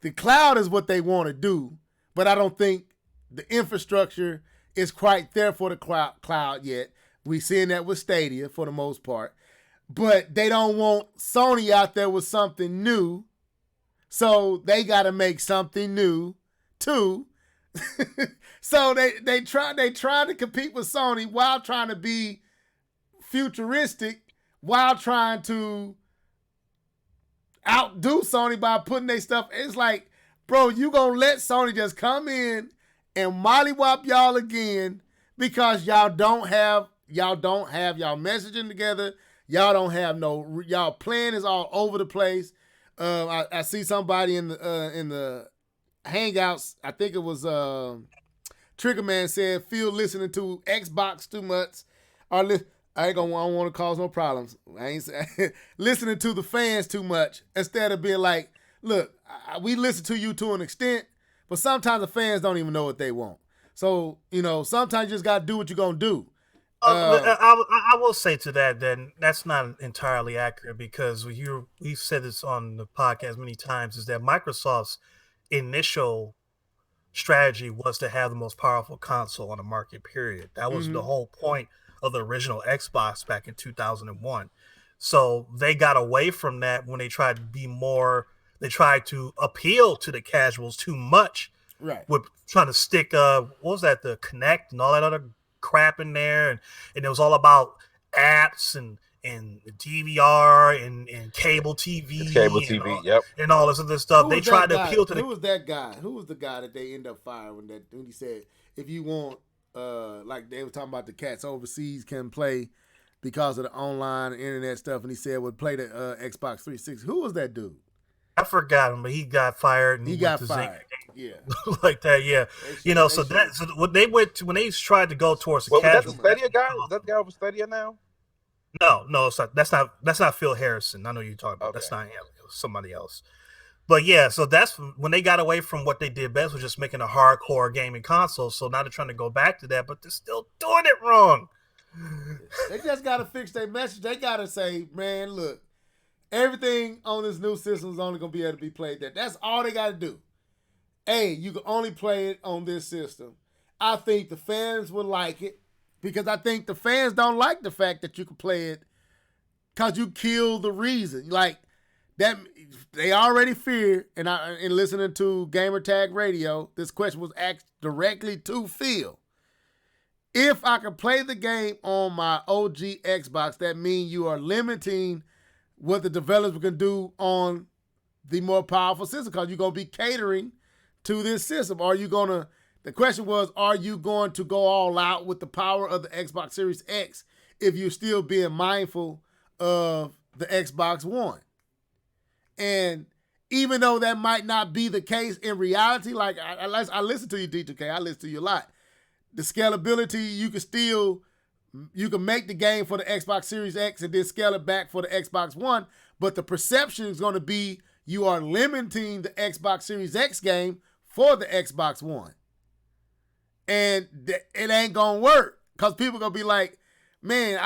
The cloud is what they want to do, but I don't think the infrastructure is quite there for the cloud yet. We're seeing that with Stadia for the most part. But they don't want Sony out there with something new, so they got to make something new too. So they try to compete with Sony while trying to be futuristic, while trying to outdo Sony by putting their stuff. It's like, bro, you gonna let Sony just come in and mollywop y'all again because y'all don't have y'all messaging together. Y'all plan is all over the place. I see somebody in the Hangouts. I think it was Triggerman said Phil listening to Xbox too much. I don't want to cause no problems. I ain't listening to the fans too much instead of being like, look, we listen to you to an extent, but sometimes the fans don't even know what they want. So, sometimes you just got to do what you're going to do. I will say to that, then that's not entirely accurate because we've said this on the podcast many times, is that Microsoft's initial strategy was to have the most powerful console on the market, period. That was the whole point of the original Xbox back in 2001. So they got away from that when they tried to appeal to the casuals too much. Right. With trying to stick what was that, the Kinect and all that other crap in there, and it was all about apps and DVR and cable TV. And all this other stuff. They tried to appeal to Who was that guy? Who was the guy that they ended up firing when he said, if you want, like they were talking about the cats overseas can play because of the online internet stuff, and he said would play the Xbox 360. Who was that dude? I forgot him, but he got fired. And he got fired. Yeah, like that. Yeah, when they tried to go towards the casual. Was that the Stadia guy? Is that the guy over Stadia now? No, it's not. That's not Phil Harrison. I know you're talking about. Okay. That's not him. It was somebody else. But yeah, so that's when they got away from what they did best, was just making a hardcore gaming console. So now they're trying to go back to that, but they're still doing it wrong. They just got to fix their message. They got to say, man, look, everything on this new system is only going to be able to be played there. That's all they got to do. Hey, you can only play it on this system. I think the fans would like it because I think the fans don't like the fact that you can play it because you kill the reason. Like, that they already fear, and in listening to Gamer Tag Radio, this question was asked directly to Phil. If I can play the game on my OG Xbox, that means you are limiting what the developers can do on the more powerful system because you're going to be catering to this system. The question was, are you going to go all out with the power of the Xbox Series X if you're still being mindful of the Xbox One? And even though that might not be the case in reality, like I listen to you, D2K, I listen to you a lot. The scalability, you can make the game for the Xbox Series X and then scale it back for the Xbox One, but the perception is going to be you are limiting the Xbox Series X game for the Xbox One. And it ain't going to work because people going to be like, man,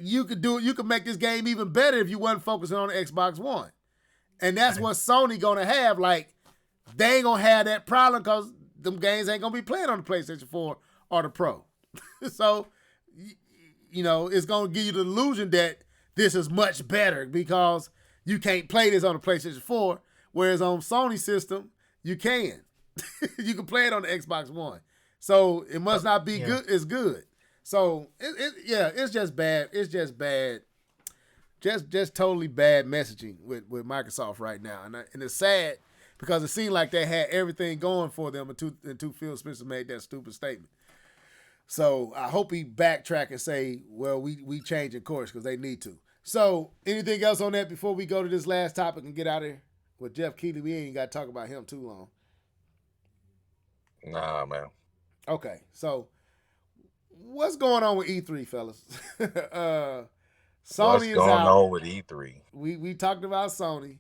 you could make this game even better if you wasn't focusing on the Xbox One. And that's what Sony gonna have. Like, they ain't gonna have that problem because them games ain't gonna be playing on the PlayStation 4 or the Pro. So, it's gonna give you the illusion that this is much better because you can't play this on the PlayStation 4, whereas on Sony system, you can. You can play it on the Xbox One. So it must not be good. It's good. So it's just bad. It's just bad. Just totally bad messaging with Microsoft right now, and it's sad because it seemed like they had everything going for them until Phil Spencer made that stupid statement. So I hope he backtrack and say, well, we changing course because they need to. So anything else on that before we go to this last topic and get out of here? With Jeff Keighley, we ain't got to talk about him too long. Nah, man. Okay, so what's going on with E3, fellas? Sony What's is going out. on with E3? We talked about Sony.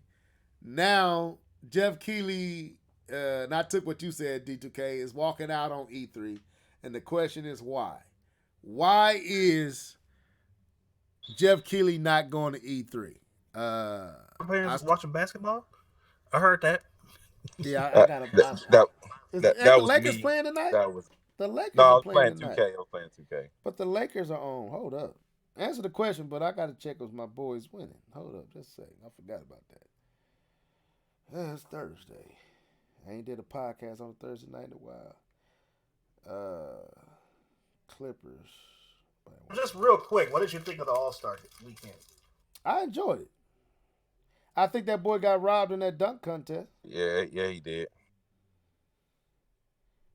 Now Jeff Keighley, and I took what you said, D2K, is walking out on E3, and the question is why? Why is Jeff Keighley not going to E3? Watching basketball. I heard that. Yeah, I got That was Lakers me. playing tonight. That was The Lakers no. I are was playing playing 2K. tonight. I was playing 2K. But the Lakers are on. Hold up. Answer the question, but I got to check if my boys winning. Hold up, just a second. I forgot about that. It's Thursday. I ain't did a podcast on Thursday night in a while. Clippers. Just real quick, what did you think of the All-Star weekend? I enjoyed it. I think that boy got robbed in that dunk contest. Yeah, he did.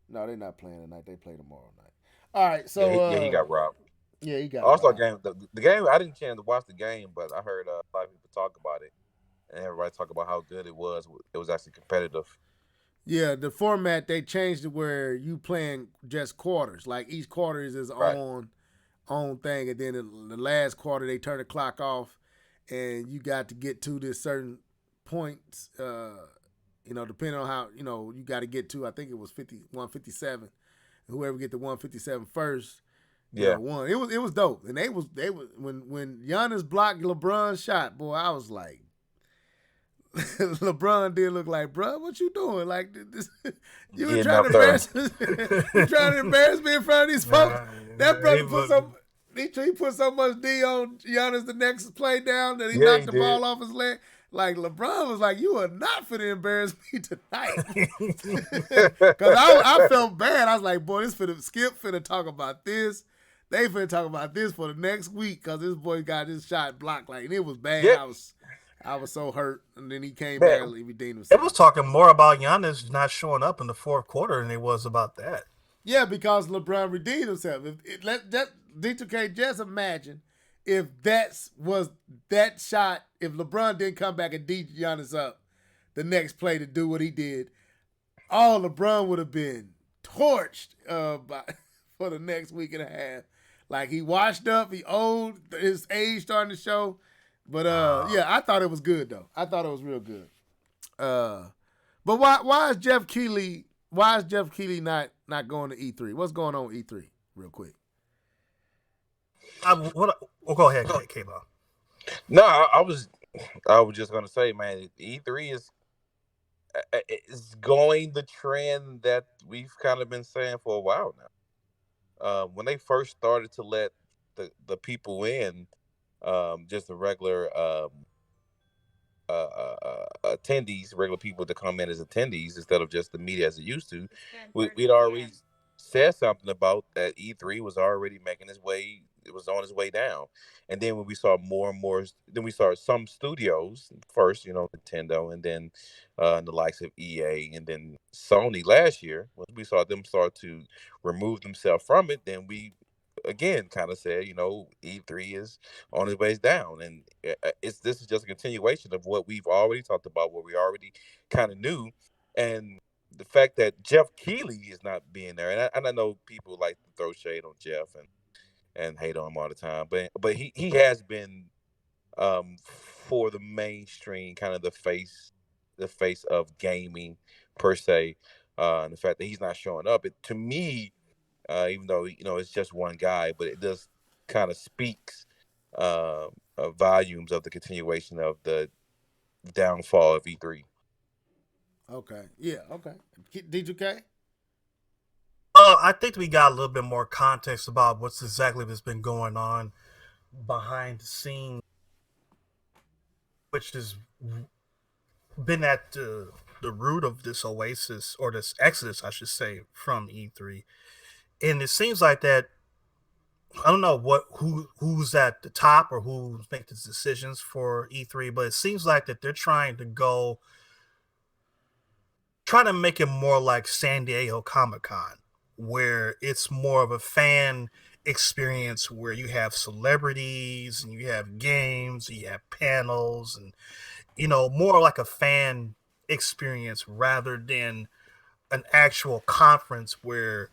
No, they're not playing tonight. They play tomorrow night. All right, so he got robbed. Yeah, he got All-Star robbed. game. The game. I didn't chance to watch the game, but I heard a lot of people talk about it, and everybody talk about how good it was. It was actually competitive. Yeah, the format, they changed it where you playing just quarters. Like each quarter is its own thing, and then the last quarter they turn the clock off, and you got to get to this certain points. Depending on how you got to get to. I think it was 157. Whoever get to 157 first, won. It was dope, and they was when Giannis blocked LeBron's shot. Boy, I was like. LeBron did look like, bro, what you doing? Like, this, you were trying to embarrass me in front of these folks. That brother put so much D on Giannis the next play down that he knocked the ball off his leg. Like, LeBron was like, you are not finna embarrass me tonight. Because I felt bad. I was like, boy, Skip finna talk about this. They finna talk about this for the next week because this boy got his shot blocked. Like, and it was bad. Yeah. I was so hurt, and then he came back and he redeemed himself. It was talking more about Giannis not showing up in the fourth quarter than it was about that. Yeah, because LeBron redeemed himself. D2K, just imagine if that was that shot, if LeBron didn't come back and D Giannis up the next play to do what he did, all LeBron would have been torched for the next week and a half. Like, he washed up, he old, his age starting to show. But I thought it was good though. I thought it was real good. But why is Jeff Keighley not going to E3? What's going on with E3? Real quick. Go ahead, K-Ball. No, I was just gonna say, man, E3 is going the trend that we've kind of been saying for a while now. When they first started to let the people in. Just the regular attendees, regular people to come in as attendees instead of just the media as it used to. We'd already said something about that E3 was already making its way. It was on its way down. And then when we saw more and more, then we saw some studios first, Nintendo, and then the likes of EA, and then Sony last year. When we saw them start to remove themselves from it, then we again kind of said, E3 is on its way down, and this is just a continuation of what we've already talked about, what we already kind of knew, and the fact that Jeff Keighley is not being there, and I know people like to throw shade on Jeff and hate on him all the time, but he has been for the mainstream kind of the face of gaming per se, and the fact that he's not showing up, to me. Even though it's just one guy, but it does kind of speaks volumes of the continuation of the downfall of E3. Okay. Yeah. Okay. D2K. I think we got a little bit more context about what's exactly that's been going on behind the scenes, which has been at the root of this oasis, or this exodus, I should say, from E3. And it seems like that, I don't know who's at the top or who makes the decisions for E3, but it seems like that they're trying to make it more like San Diego Comic-Con, where it's more of a fan experience where you have celebrities and you have games, and you have panels, and more like a fan experience rather than an actual conference where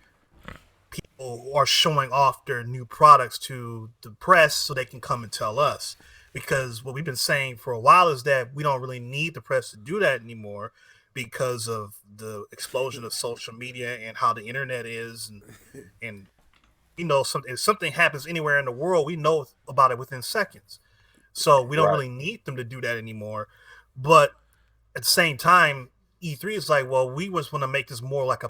people are showing off their new products to the press so they can come and tell us. Because what we've been saying for a while is that we don't really need the press to do that anymore because of the explosion of social media and how the internet is, and if something happens anywhere in the world, we know about it within seconds. So we don't really need them to do that anymore. But at the same time, E3 is like, well, we just want to make this more like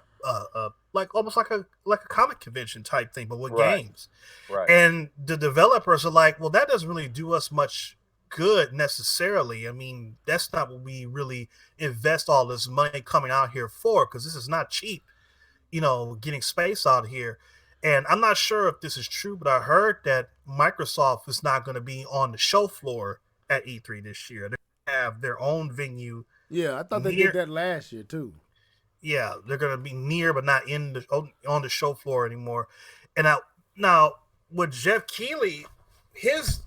almost like a comic convention type thing, but with games. Right. And the developers are like, well, that doesn't really do us much good necessarily. I mean, that's not what we really invest all this money coming out here for, because this is not cheap, getting space out here. And I'm not sure if this is true, but I heard that Microsoft is not going to be on the show floor at E3 this year. They have their own venue. Yeah, I thought they did that last year too. Yeah, they're going to be near, but not on the show floor anymore. And now with Jeff Keighley, his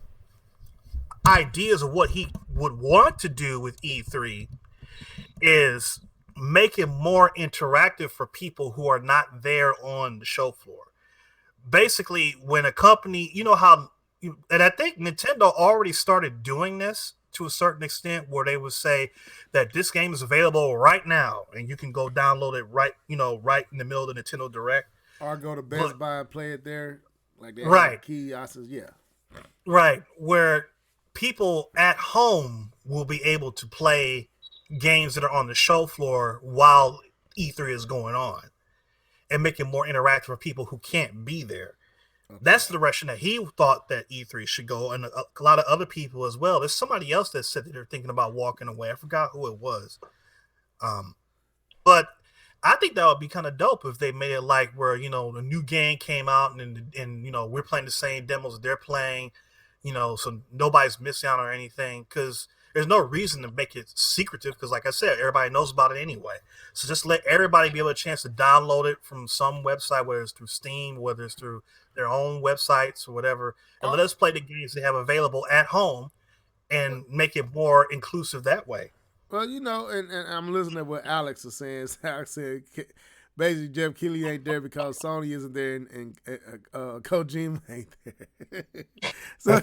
ideas of what he would want to do with E3 is make it more interactive for people who are not there on the show floor. Basically, when a company, and I think Nintendo already started doing this to a certain extent, where they would say that this game is available right now and you can go download it right in the middle of the Nintendo Direct. Or go to Best Buy and play it there. Like that. Right. Kiosks, yeah. Right. Where people at home will be able to play games that are on the show floor while E3 is going on, and make it more interactive for people who can't be there. Okay. That's the direction that he thought that E3 should go, and a lot of other people as well. There's somebody else that said that they're thinking about walking away. I forgot who it was. But I think that would be kind of dope if they made it like where, the new game came out and we're playing the same demos that they're playing, so nobody's missing out or anything, because there's no reason to make it secretive, because like I said, everybody knows about it anyway. So just let everybody be able a chance to download it from some website, whether it's through Steam, whether it's through their own websites or whatever, and let us play the games they have available at home and make it more inclusive that way. Well, and I'm listening to what Alex is saying. Alex said basically Jeff Keighley ain't there because Sony isn't there and Kojima ain't there. So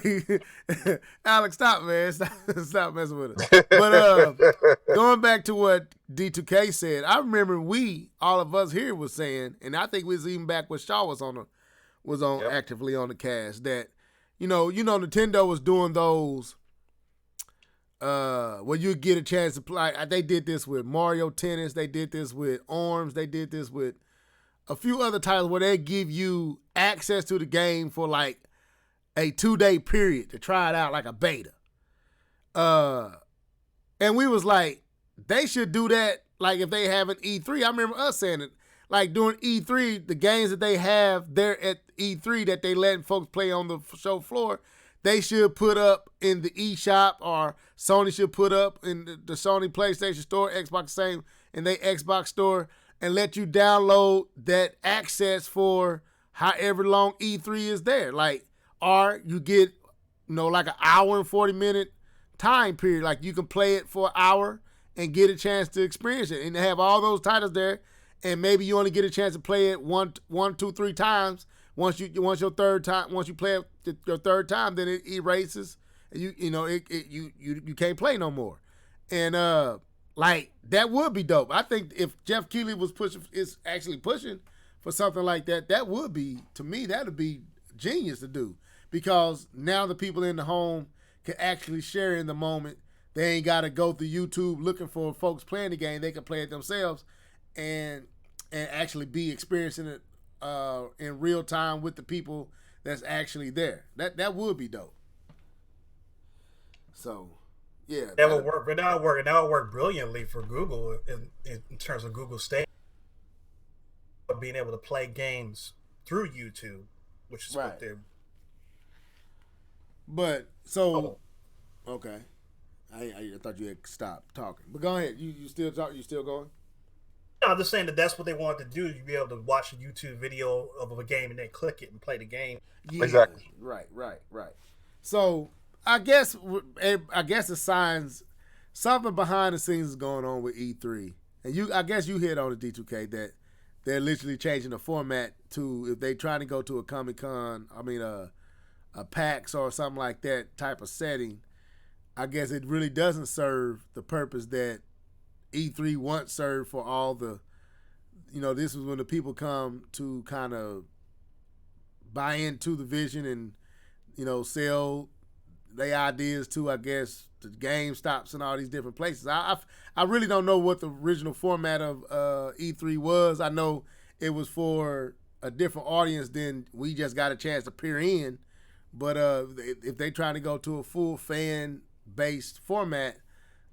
Alex, stop, man. Stop messing with us. But going back to what D2K said, I remember all of us here was saying, and I think we was even back when Shaw was yep. actively on the cast, that Nintendo was doing those where you get a chance to play. They did this with Mario Tennis. They did this with ARMS. They did this with a few other titles where they give you access to the game for like a 2-day period to try it out like a beta. And we was like, they should do that like if they have an E3. I remember us saying it. Like during E3, the games that they have there at E3 that they letting folks play on the show floor, they should put up in the eShop, or Sony should put up in the Sony PlayStation Store, Xbox same, in their Xbox Store, and let you download that access for however long E3 is there. Like, or you get, like an hour and 40-minute time period. Like you can play it for an hour and get a chance to experience it, and have all those titles there. And maybe you only get a chance to play it one, 2, 3 times. Once you play it your third time, then it erases. And you can't play no more. And like that would be dope. I think if Jeff Keighley is actually pushing for something like that, that would be, to me, that would be genius to do. because now the people in the home can actually share in the moment. They ain't got to go through YouTube looking for folks playing the game. They can play it themselves and actually be experiencing it in real time with the people that's actually there. That would be dope. So, yeah. That would work, but that would work brilliantly for Google in terms of Google Stadia, being able to play games through YouTube, which is what they're. But so, okay, I thought you had stopped talking, but go ahead. You still talk? You still going? No, I'm just saying that's what they wanted to do. You'd be able to watch a YouTube video of a game and then click it and play the game. Yeah, exactly. Right. So I guess it signs something behind the scenes is going on with E3, and I guess you hit on the D2K that they're literally changing the format to, if they trying to go to a Comic-Con, a PAX or something like that type of setting, I guess it really doesn't serve the purpose that E3 once served for all the, this was when the people come to kind of buy into the vision and, sell their ideas to, I guess, the GameStops and all these different places. I really don't know what the original format of E3 was. I know it was for a different audience than we just got a chance to peer in. But if they trying to go to a full fan-based format,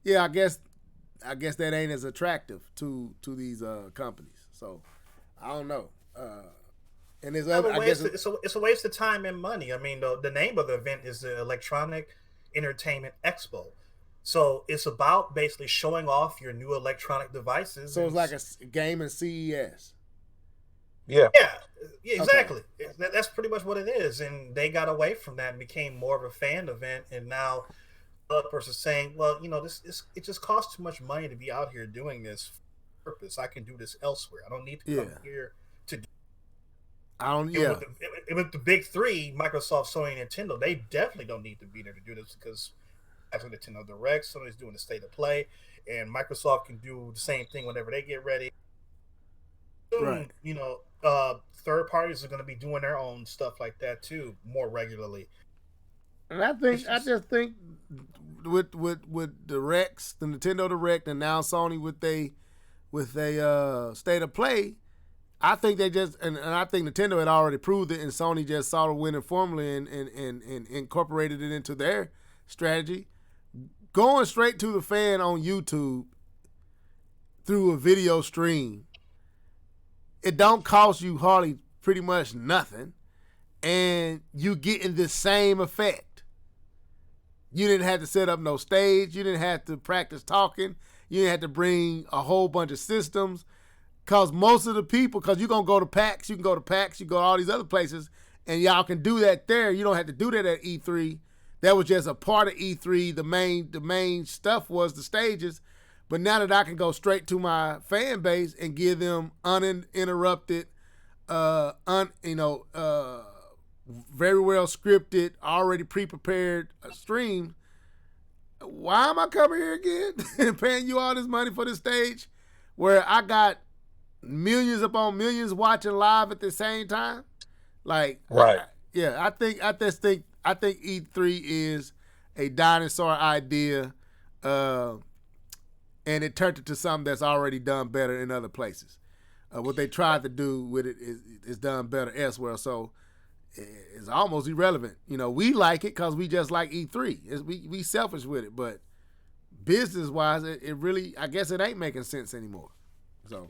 yeah, I guess that ain't as attractive to these companies. So I don't know. And there's other, I guess it's a waste of time and money. I mean, the name of the event is the Electronic Entertainment Expo. So it's about basically showing off your new electronic devices. So it's like a game and CES. Yeah, exactly. Okay. That's pretty much what it is. And they got away from that and became more of a fan event. And now developers are saying, well, it just costs too much money to be out here doing this purpose. I can do this elsewhere. I don't need to come here to do. With the big three, Microsoft, Sony, and Nintendo, they definitely don't need to be there to do this, because after Nintendo Direct, Sony's doing the State of Play, and Microsoft can do the same thing whenever they get ready. Right. Third parties are going to be doing their own stuff like that too, more regularly. And I just think with Directs, the Nintendo Direct, and now Sony with a State of Play, I think they just and I think Nintendo had already proved it, and Sony just saw the winning formula and incorporated it into their strategy. Going straight to the fan on YouTube through a video stream, it don't cost you hardly pretty much nothing, and you getting the same effect. You didn't have to set up no stage. You didn't have to practice talking. You didn't have to bring a whole bunch of systems, because most of the people, because you're going to go to PAX, you can go to all these other places, and y'all can do that there. You don't have to do that at E3. That was just a part of E3. The main stuff was the stages. But now that I can go straight to my fan base and give them uninterrupted, very well scripted, already pre-prepared stream, why am I coming here again and paying you all this money for this stage where I got millions upon millions watching live at the same time? Like, right? I think E3 is a dinosaur idea. And it turned into something that's already done better in other places. What they tried to do with it is done better elsewhere. So it's almost irrelevant. We like it because we just like E3. We selfish with it, but business-wise, it really, I guess it ain't making sense anymore. So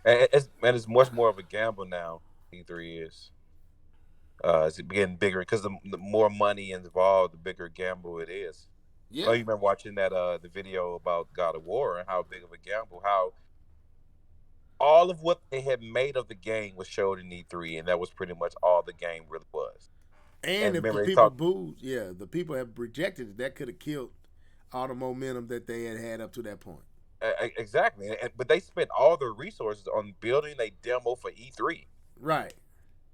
and it's much more of a gamble now. E3 is. It's getting bigger because the more money involved, the bigger gamble it is. Yeah. Oh, you remember watching that the video about God of War and how big of a gamble, how all of what they had made of the game was showed in E3, and that was pretty much all the game really was. And if the people booed, the people have rejected it, that could have killed all the momentum that they had up to that point. Exactly, but they spent all their resources on building a demo for E3. Right.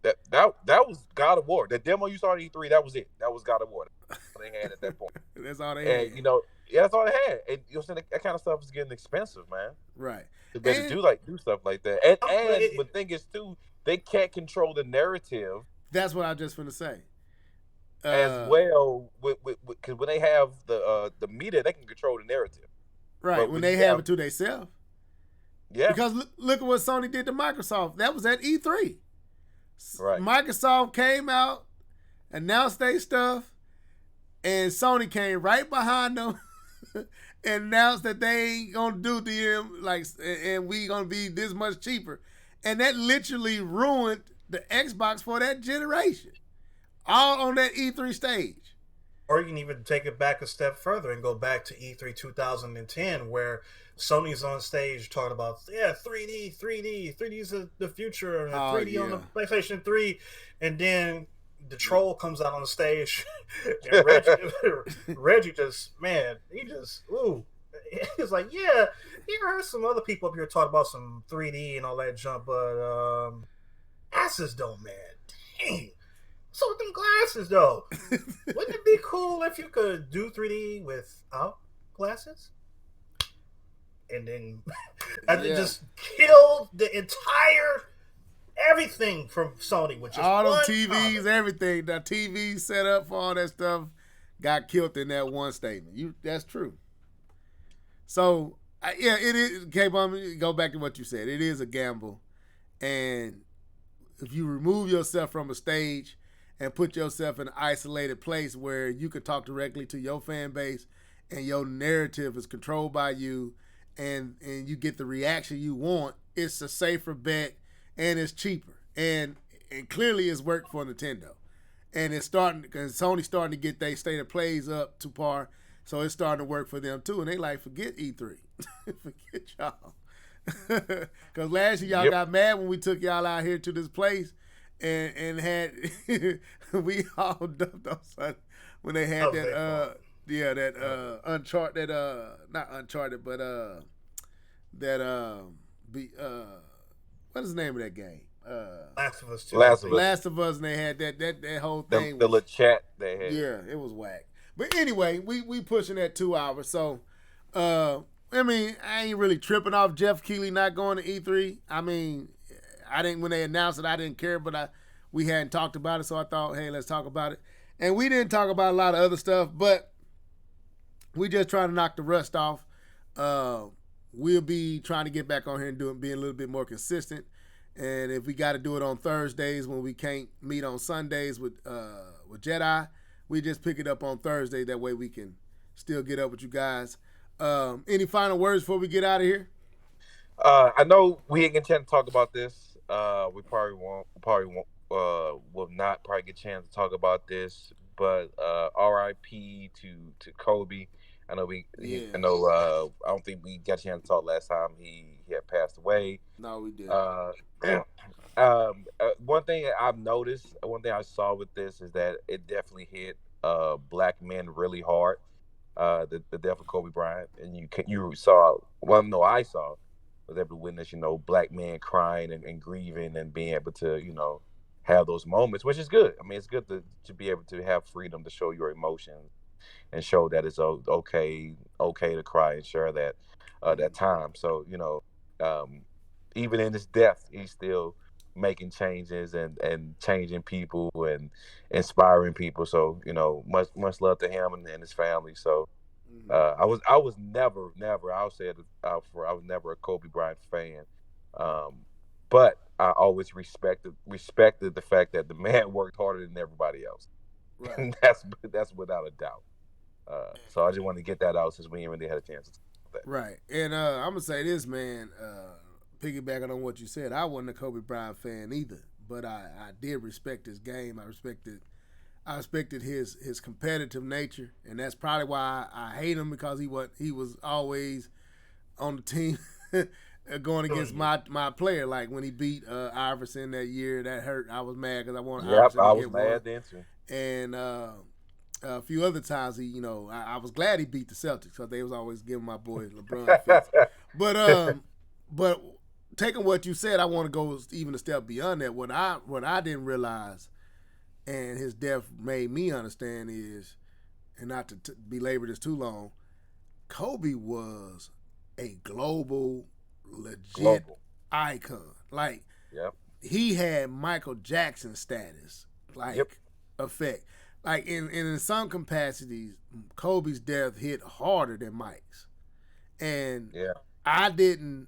That was God of War. The demo you saw at E3, that was it. That was God of War. That's all they had at that point. That's all they had. And that's all they had. And that kind of stuff is getting expensive, man. Right. To do stuff like that. And the thing is too, they can't control the narrative That's what I just finna say. As well, because when they have the media, they can control the narrative. Right, But when when they you have have- it to themselves. Yeah, Because look at what Sony did to Microsoft. That was at E3. Right. Microsoft came out, announced their stuff, and Sony came right behind them and announced that they ain't gonna do them like, and we gonna be this much cheaper. And that literally ruined the Xbox for that generation. All on that E3 stage. Or you can even take it back a step further and go back to E3 2010, where Sony's on stage talking about 3D's the future, and 3D on the PlayStation 3, and then the troll comes out on the stage, and Reggie just he's like, yeah, you heard some other people up here talk about some 3D and all that junk, but asses don't, man. Dang. So with them glasses, though, wouldn't it be cool if you could do 3D without glasses? And then it just killed the entire everything from Sony, which is all them one TVs, comment. everything, the TV set up for all that stuff got killed in that one statement. That's true. So yeah, it is. K-Bum, go back to what you said. It is a gamble, and if you remove yourself from a stage and put yourself in an isolated place where you could talk directly to your fan base and your narrative is controlled by you, and you get the reaction you want, it's a safer bet and it's cheaper. And clearly it's worked for Nintendo. And it's starting, because Sony's starting to get their state of plays up to par, so it's starting to work for them too. And they like, forget E3. Forget y'all. Because last year y'all got mad when we took y'all out here to this place and had we all dumped on Sunday when they had Uncharted, not Uncharted, but what is the name of that game? Last of Us 2. Last of Us, and they had that whole thing. the little chat they had. Yeah, it was whack. But anyway, we pushing that 2 hours. So, I mean, I ain't really tripping off Jeff Keighley not going to E3. I mean, I didn't, when they announced it, I didn't care, but we hadn't talked about it, so I thought, hey, let's talk about it. And we didn't talk about a lot of other stuff, but we just trying to knock the rust off. We'll be trying to get back on here and being a little bit more consistent. And if we got to do it on Thursdays when we can't meet on Sundays with Jedi, we just pick it up on Thursday. That way we can still get up with you guys. Any final words before we get out of here? I know we ain't get a chance to talk about this. We will not probably get a chance to talk about this. But R.I.P. to Kobe. I know I don't think we got a chance to talk last time he had passed away. No, we did. One thing I've noticed, one thing I saw with this is that it definitely hit black men really hard. The death of Kobe Bryant, and you saw. Well, no, I saw. Was able to witness, black men crying and grieving and being able to, have those moments, which is good. I mean, it's good to be able to have freedom to show your emotions and show that it's okay to cry and share that that time. So, even in his death, he's still making changes and changing people and inspiring people. So, much love to him and his family. So, I was never, I'll say it out for, I was never a Kobe Bryant fan. But I always respected the fact that the man worked harder than everybody else. Right. And that's without a doubt. So I just wanted to get that out since we ain't really had a chance to talk about that. Right. And I'm gonna say this, man, piggybacking on what you said, I wasn't a Kobe Bryant fan either, but I did respect his game. I respected his competitive nature, and that's probably why I hate him, because he was always on the team going against my player. Like when he beat Iverson that year, that hurt. I was mad because I wanted Iverson to get one. I was mad then too. And a few other times I was glad he beat the Celtics, because they was always giving my boy LeBron fits. But taking what you said, I want to go even a step beyond that. What I didn't realize, and his death made me understand, is, and not to belabor this too long, Kobe was a global, legit icon. Like, he had Michael Jackson status like effect. Like in some capacities, Kobe's death hit harder than Mike's, and I didn't.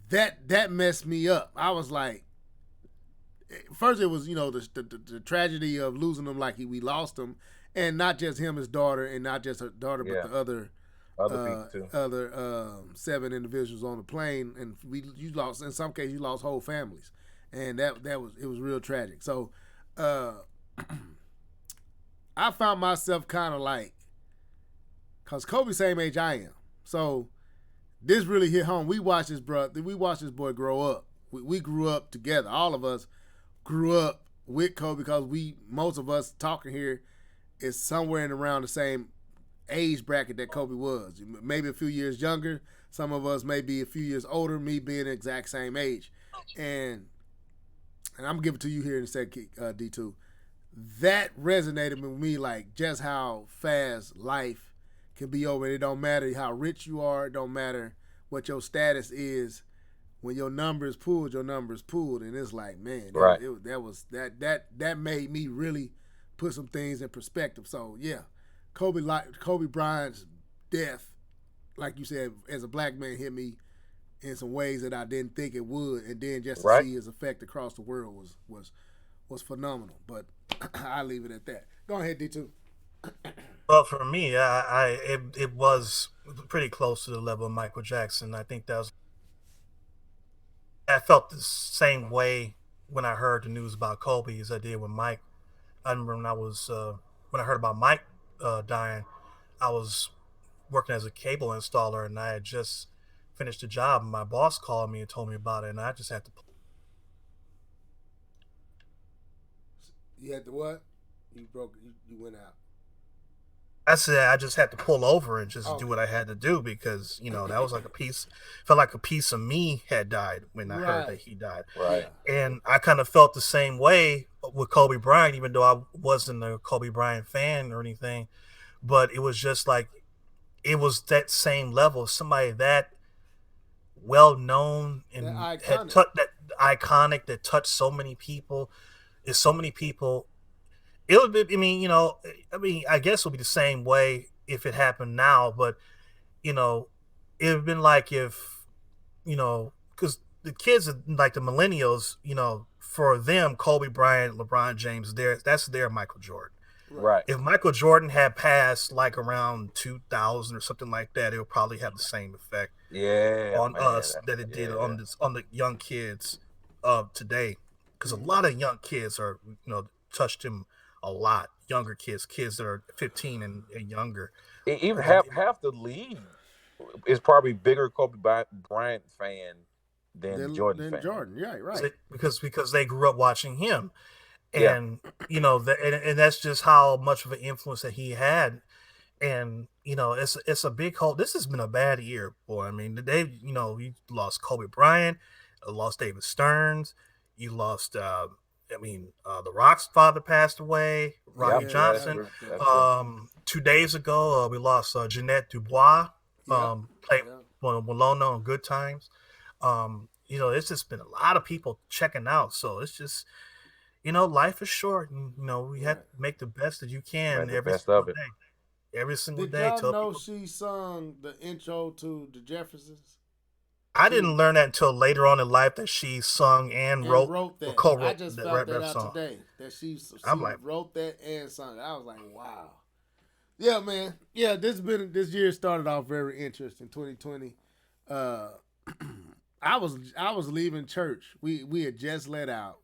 That messed me up. I was like, first it was the tragedy of losing him, like we lost him, and not just him, his daughter, and not just her daughter, but the other people too. Other 7 individuals on the plane, and you lost, in some cases you lost whole families, and it was real tragic. So I found myself kind of like, cause Kobe's same age I am, so this really hit home. We watched this boy grow up. We grew up together. All of us grew up with Kobe because most of us talking here is somewhere in around the same age bracket that Kobe was. Maybe a few years younger. Some of us may be a few years older, me being the exact same age. And I'm going to give it to you here in a second, D2. That resonated with me, like just how fast life can be over. It don't matter how rich you are. It don't matter what your status is. When your number is pulled, your number is pulled. And it's like, man, that made me really put some things in perspective. So, yeah, Kobe Bryant's death, like you said, as a black man, hit me in some ways that I didn't think it would. And then just to see his effect across the world was phenomenal. But I'll leave it at that. Go ahead, D2. Well, for me, it was pretty close to the level of Michael Jackson. I think I felt the same way when I heard the news about Kobe as I did with Mike. I remember when I heard about Mike dying, I was working as a cable installer, and I had just finished a job, and my boss called me and told me about it, and I just had to. You had to what? You went out. I said I just had to pull over and just do what I had to do because, that was like felt like a piece of me had died when I heard that he died. Right. And I kind of felt the same way with Kobe Bryant, even though I wasn't a Kobe Bryant fan or anything. But it was just like, it was that same level. Somebody that well-known and that iconic that touched so many people. There's so many people. It would be, I guess it would be the same way if it happened now, but, it would have been like if, because the kids, like the millennials, for them, Kobe Bryant, LeBron James, that's their Michael Jordan. Right. If Michael Jordan had passed like around 2000 or something like that, it would probably have the same effect on us that it did on the young kids of today. Because a lot of young kids are, touched him a lot. Younger kids that are 15 and younger. Even half the league is probably bigger Kobe Bryant fan than Jordan fan. Jordan, yeah, right. Because they grew up watching him, and and that's just how much of an influence that he had. And it's a big hole. This has been a bad year, boy. I mean, you lost Kobe Bryant, lost David Stearns, you lost. The Rock's father passed away, Rocky Johnson. That's true. 2 days ago, we lost Jeanette Dubois, played Walona on Good Times. It's just been a lot of people checking out. So it's just, life is short. And, we have to make the best that you can every single day. Every single day. Did y'all know she sung the intro to the Jeffersons? I didn't learn that until later on in life that she sung and wrote that. Co-wrote I just found that out song. today. That she wrote that and sung it. I was like, wow. Yeah, man. Yeah, this year started off very interesting. 2020. I was leaving church. We had just let out.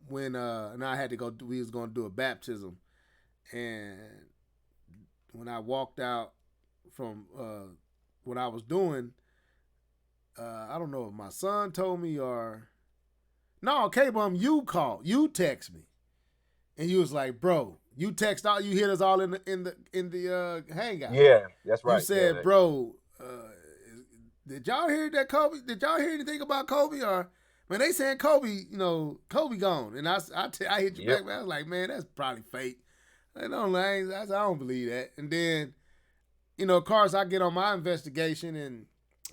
When and I had to go. We was going to do a baptism, and when I walked out from what I was doing, I don't know if my son told me or no, K-Bum, you text me, and you was like, bro, you hit us all in the hangout. Yeah, that's right. You said, bro, did y'all hear that Kobe? Did y'all hear anything about Kobe? Or man, they saying Kobe, Kobe gone, and I hit you back. Man, I was like, man, that's probably fake. I don't believe that. And then, of course, I get on my investigation and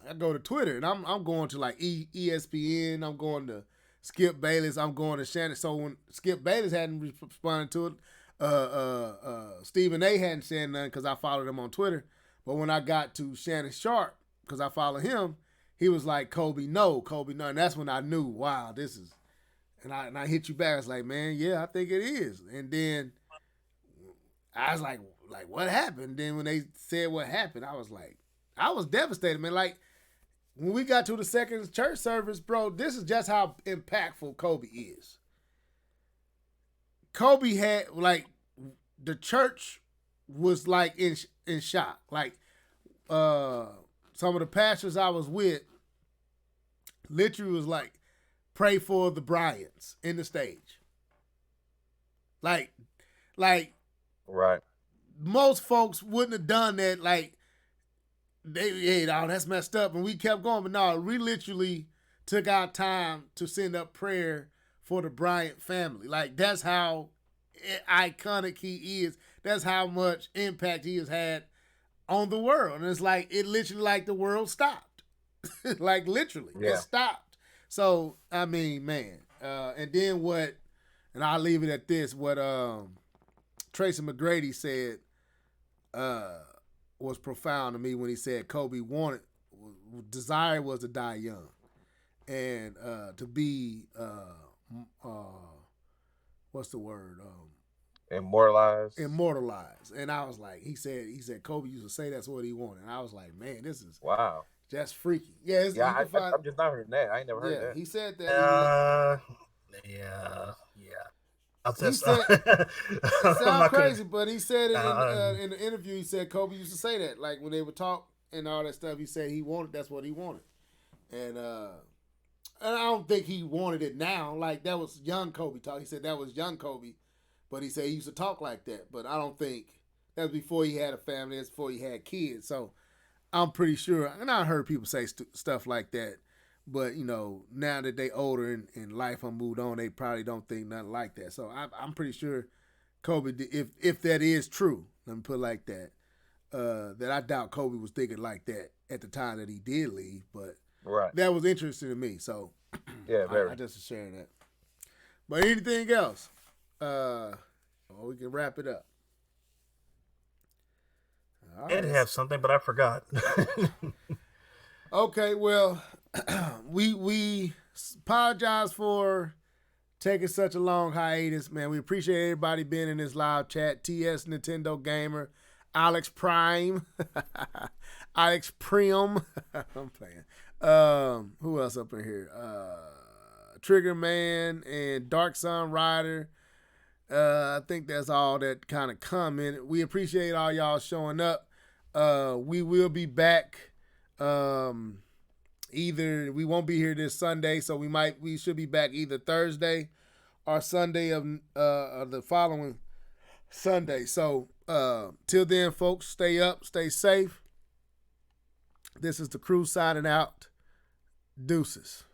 I go to Twitter and I'm going to like ESPN. I'm going to Skip Bayless, I'm going to Shannon. So when Skip Bayless hadn't responded to it, Stephen A hadn't said nothing because I followed him on Twitter. But when I got to Shannon Sharp, because I follow him, he was like, Kobe, no. And that's when I knew, wow, this is. And I hit you back. I was like, man, yeah, I think it is. And then I was like, what happened? Then when they said what happened, I was devastated, man. Like, when we got to the second church service, bro, this is just how impactful Kobe is. Kobe had, like, the church was, like, in shock. Like, some of the pastors I was with literally was like, pray for the Bryants in the stage. Like, right. Most folks wouldn't have done that. Like, hey, that's messed up. And we kept going. But no, we literally took our time to send up prayer for the Bryant family. Like, that's how iconic he is. That's how much impact he has had on the world. And it's like, it literally, like, the world stopped. Like, literally. Yeah. It stopped. So, I mean, man. And then what, and I'll leave it at this, what Tracy McGrady said was profound to me when he said Kobe desire was to die young. And to be, what's the word? Immortalized. And I was like, he said Kobe used to say that's what he wanted. And I was like, man, this is wow. Just freaky. Yeah, I'm just not heard that. I ain't never heard that. He said that. Yeah. He said, it sounds crazy, but he said it in the interview. He said Kobe used to say that, like when they would talk and all that stuff. He said that's what he wanted, and I don't think he wanted it now. Like that was young Kobe talk. He said that was young Kobe, but he said he used to talk like that. But I don't think that was before he had a family. That's before he had kids. So I'm pretty sure, and I heard people say stuff like that, but now that they older in life and moved on, they probably don't think nothing like that. So I'm pretty sure Kobe, if that is true, let me put it like that, that I doubt Kobe was thinking like that at the time that he did leave, but right. That was interesting to me. So yeah, very. I just was sharing that. But anything else? We can wrap it up. I did have something, but I forgot. Okay, well, we apologize for taking such a long hiatus, man. We appreciate everybody being in this live chat. TS Nintendo Gamer, Alex Prime, Alex Prim. I'm playing. Who else up in here? Trigger Man and Dark Sun Rider. I think that's all that kind of commented. We appreciate all y'all showing up. We will be back. Either we won't be here this Sunday, so we should be back either Thursday or Sunday of the following Sunday. So till then, folks, stay up, stay safe. This is the crew signing out. Deuces.